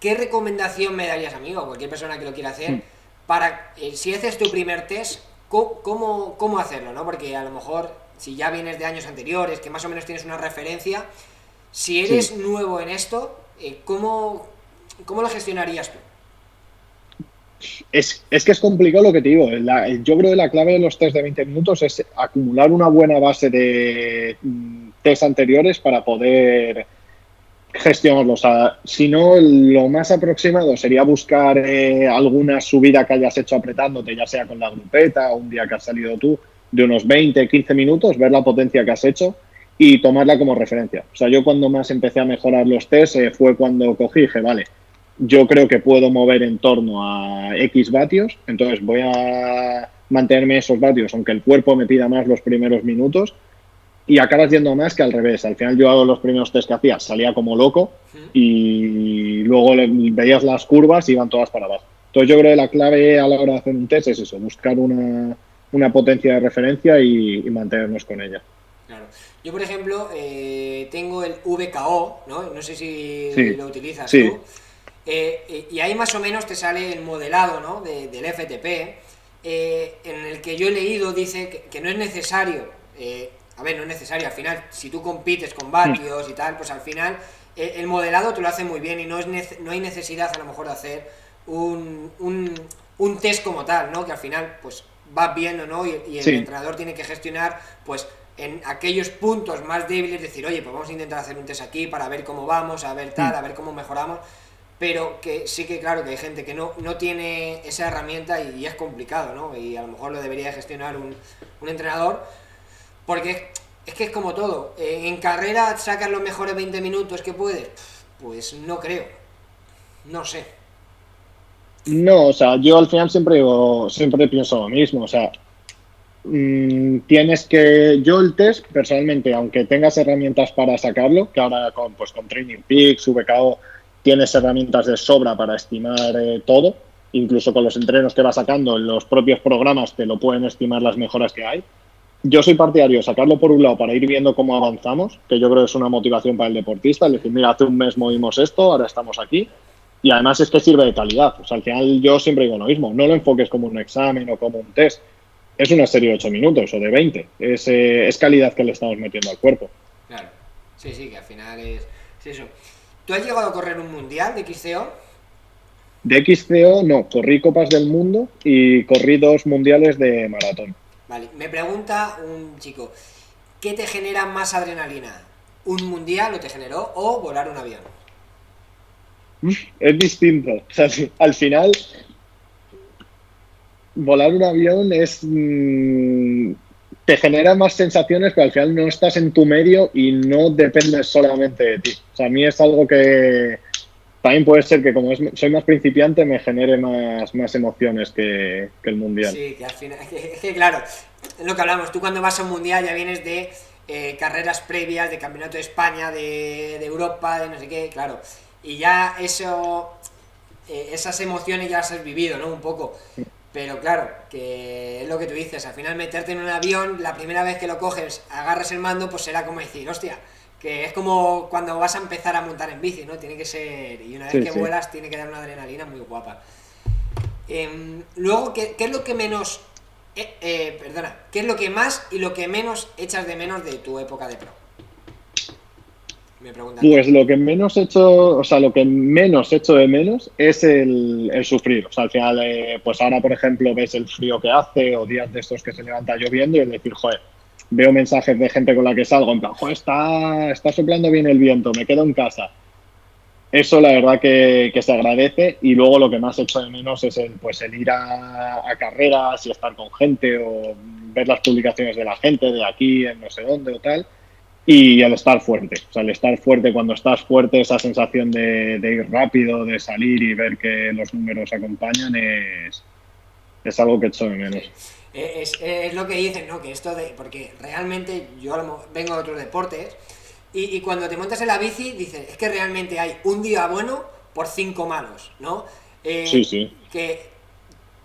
recomendación me darías a mí o a cualquier persona que lo quiera hacer para, si haces tu primer test, cómo hacerlo, ¿no? Porque a lo mejor, si ya vienes de años anteriores, que más o menos tienes una referencia, si Sí, eres nuevo en esto, ¿cómo lo gestionarías tú? es que es complicado lo que te digo. Yo creo que la clave de los test de 20 minutos es acumular una buena base de test anteriores para poder gestionarlo. O sea, si no, lo más aproximado sería buscar alguna subida que hayas hecho apretándote, ya sea con la grupeta o un día que has salido tú, de unos 20, 15 minutos, ver la potencia que has hecho y tomarla como referencia. O sea, yo cuando más empecé a mejorar los test fue cuando cogí y dije, vale, yo creo que puedo mover en torno a X vatios, entonces voy a mantenerme esos vatios, aunque el cuerpo me pida más los primeros minutos, y acabas yendo más que al revés. Al final yo hago los primeros test que hacía, salía como loco y luego veías las curvas y iban todas para abajo. Entonces yo creo que la clave a la hora de hacer un test es eso, buscar una potencia de referencia y mantenernos con ella. Claro. Yo, por ejemplo, tengo el VKO, ¿no? No sé si Sí, lo utilizas sí. tú. Y ahí más o menos te sale el modelado, ¿no? Del FTP, en el que yo he leído, dice que no es necesario, a ver, no es necesario, al final, si tú compites con vatios y tal, pues al final el modelado te lo hace muy bien y no hay necesidad a lo mejor de hacer un test como tal, ¿no? Que al final, pues vas viendo, ¿no? Y el Sí, entrenador tiene que gestionar, pues en aquellos puntos más débiles, decir, oye, pues vamos a intentar hacer un test aquí para ver cómo vamos, a ver tal, a ver cómo mejoramos, pero que sí que claro que hay gente que no tiene esa herramienta y es complicado, ¿no? Y a lo mejor lo debería gestionar un entrenador, porque es que es como todo, en carrera sacas los mejores 20 minutos que puedes, pues no creo, no sé. no, o sea, yo al final siempre pienso lo mismo, o sea, tienes que, yo el test personalmente, aunque tengas herramientas para sacarlo, que ahora con Training Peaks, VKO, tienes herramientas de sobra para estimar todo, incluso con los entrenos que vas sacando, los propios programas te lo pueden estimar las mejoras que hay. Yo soy partidario de sacarlo por un lado para ir viendo cómo avanzamos, que yo creo que es una motivación para el deportista, es decir, mira, hace un mes movimos esto, ahora estamos aquí, y además es que sirve de calidad. O sea, al final yo siempre digo lo mismo, no lo enfoques como un examen o como un test, es una serie de 8 minutos o de 20, es calidad que le estamos metiendo al cuerpo. Claro, sí, sí, que al final es eso. ¿Tú has llegado a correr un mundial de XCO? De XCO no, corrí Copas del Mundo y corrí 2 mundiales de maratón. Vale, me pregunta un chico, ¿qué te genera más adrenalina? ¿Un mundial lo te generó o volar un avión? Es distinto. O sea, al final, volar un avión te genera más sensaciones, pero al final no estás en tu medio y no dependes solamente de ti. O sea, a mí es algo que también puede ser que como soy más principiante me genere más emociones que el mundial. Sí, que al final, es que claro, es lo que hablamos, tú cuando vas a un mundial ya vienes de carreras previas, de campeonato de España, de Europa, de no sé qué, claro, y ya eso, esas emociones ya las has vivido, ¿no? Un poco. Pero claro, que es lo que tú dices, al final meterte en un avión, la primera vez que lo coges, agarras el mando, pues será como decir, hostia, que es como cuando vas a empezar a montar en bici, ¿no? Tiene que ser, y una vez Sí, que sí. vuelas, tiene que dar una adrenalina muy guapa. Luego, ¿qué es lo que menos, perdona, qué es lo que más y lo que menos echas de menos de tu época de pro? Me pregunta Pues Antonio. lo que menos he hecho, o sea, lo que menos echo de menos es el sufrir. O sea, al final, pues ahora, por ejemplo, ves el frío que hace o días de estos que se levanta lloviendo y el decir, joder, veo mensajes de gente con la que salgo, en plan, joder, está soplando bien el viento, me quedo en casa. Eso la verdad que se agradece y luego lo que más echo de menos es el ir a carreras y estar con gente o ver las publicaciones de la gente de aquí, en no sé dónde o tal y el estar fuerte. O sea, el estar fuerte, cuando estás fuerte, esa sensación de ir rápido, de salir y ver que los números acompañan es algo que echo de Sí. menos. Es lo que dicen, ¿no? Que esto de. Porque realmente yo vengo de otros deportes y cuando te montas en la bici dices, es que realmente hay un día bueno por 5 malos, ¿no? Sí, sí. Que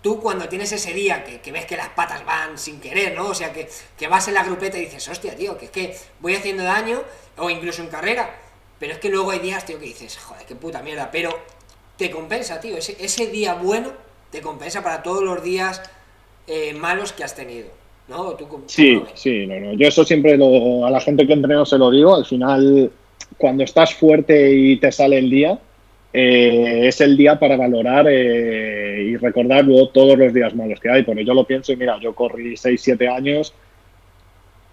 tú cuando tienes ese día que ves que las patas van sin querer, ¿no? O sea, que vas en la grupeta y dices, hostia, tío, que es que voy haciendo daño, o incluso en carrera, pero es que luego hay días, tío, que dices, joder, qué puta mierda, pero te compensa, tío, ese día bueno te compensa para todos los días malos que has tenido, ¿no? ¿Tú cómo lo Sí, ves? sí, no, no. Yo eso siempre a la gente que entreno se lo digo. Al final, cuando estás fuerte y te sale el día, es el día para valorar y recordar luego todos los días malos que hay. Porque yo lo pienso y mira, yo corrí 6 7 años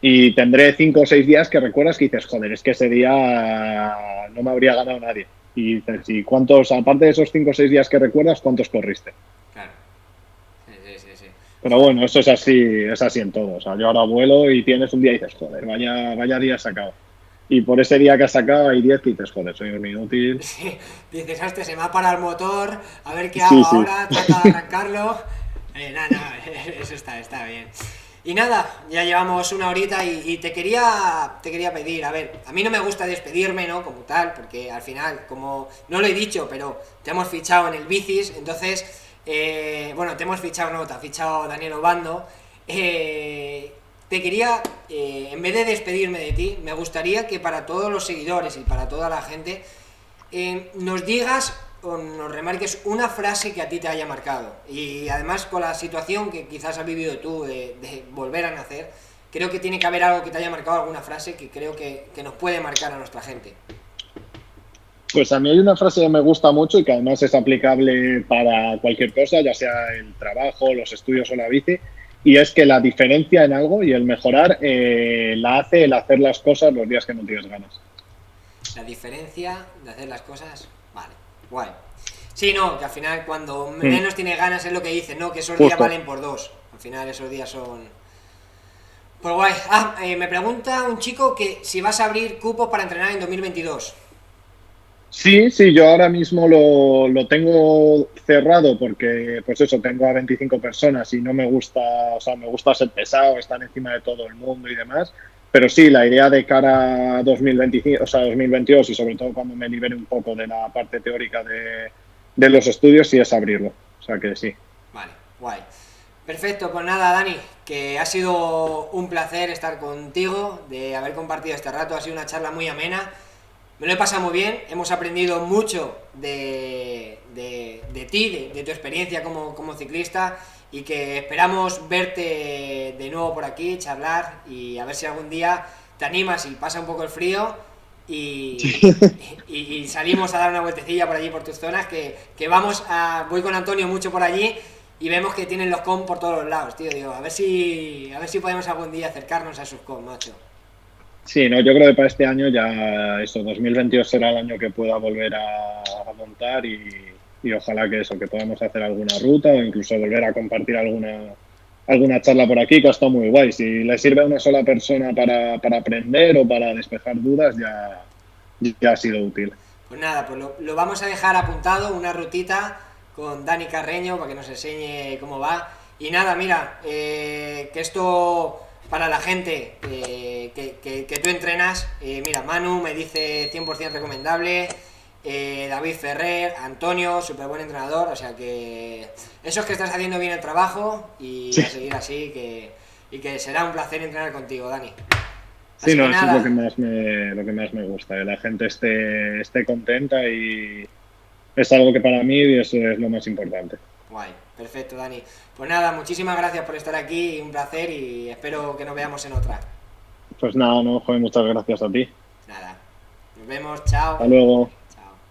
y tendré 5 o 6 días que recuerdas que dices, joder, es que ese día no me habría ganado nadie. Y dices, ¿y cuántos, aparte de esos 5 o 6 días que recuerdas, cuántos corriste? Claro. Sí, sí, sí, sí. Pero bueno, eso es así en todo. O sea, yo ahora vuelo y tienes un día y dices, joder, vaya día sacado. Y por ese día que has sacado hay 10 que dices, joder, soy un inútil. Sí, dices, hostia, se me ha parado el motor, a ver qué Sí, hago sí. ahora, trata de arrancarlo. Nada, eso está bien. Y nada, ya llevamos una horita y te quería pedir, a ver, a mí no me gusta despedirme, ¿no? Como tal, porque al final, como no lo he dicho, pero te hemos fichado en el Bicis, entonces, bueno, te hemos fichado, no, te ha fichado Daniel Obando. Te quería, en vez de despedirme de ti, me gustaría que para todos los seguidores y para toda la gente, nos digas o nos remarques una frase que a ti te haya marcado. Y además con la situación que quizás has vivido tú de volver a nacer, creo que tiene que haber algo que te haya marcado, alguna frase que creo que nos puede marcar a nuestra gente. Pues a mí hay una frase que me gusta mucho y que además es aplicable para cualquier cosa, ya sea el trabajo, los estudios o la bici, y es que la diferencia en algo y el mejorar la hace el hacer las cosas los días que no tienes ganas. La diferencia de hacer las cosas, vale, guay. Sí, no, que al final cuando Mm, menos tienes ganas es lo que dicen, ¿no? Que esos días justo. valen por dos. Al final esos días son... Pues guay. Me pregunta un chico que si vas a abrir cupos para entrenar en 2022. Sí, sí, yo ahora mismo lo tengo cerrado porque, pues eso, tengo a 25 personas y no me gusta, o sea, me gusta ser pesado, estar encima de todo el mundo y demás. Pero sí, la idea de cara a 2025, o sea, 2022 y sobre todo cuando me libere un poco de la parte teórica de los estudios, sí es abrirlo. O sea que sí. Vale, guay. Perfecto, pues nada, Dani, que ha sido un placer estar contigo, de haber compartido este rato, ha sido una charla muy amena. Me lo he pasado muy bien, hemos aprendido mucho de ti, de tu experiencia como ciclista y que esperamos verte de nuevo por aquí, charlar y a ver si algún día te animas y pasa un poco el frío y, y salimos a dar una vueltecilla por allí por tus zonas que voy con Antonio mucho por allí y vemos que tienen los com por todos los lados, tío, digo, a ver si podemos algún día acercarnos a sus com, macho. Sí, no, yo creo que para este año ya eso, 2022 será el año que pueda volver a montar y ojalá que eso, que podamos hacer alguna ruta o incluso volver a compartir alguna charla por aquí, que ha estado muy guay. Si le sirve a una sola persona para aprender o para despejar dudas, ya ha sido útil. Pues nada, pues lo vamos a dejar apuntado, una rutita con Dani Carreño para que nos enseñe cómo va. Y nada, mira, que esto para la gente que tú entrenas, mira, Manu me dice 100% recomendable, David Ferrer, Antonio, súper buen entrenador, o sea que eso es que estás haciendo bien el trabajo y Sí, a seguir así, y que será un placer entrenar contigo, Dani. sí, Así que no, eso es nada, lo que más me gusta, que la gente esté contenta y es algo que para mí eso es lo más importante. guay, perfecto, Dani. Pues nada, muchísimas gracias por estar aquí, un placer y espero que nos veamos en otra. Pues nada, no, joder, muchas gracias a ti. Nada, nos vemos, Hasta chao. luego.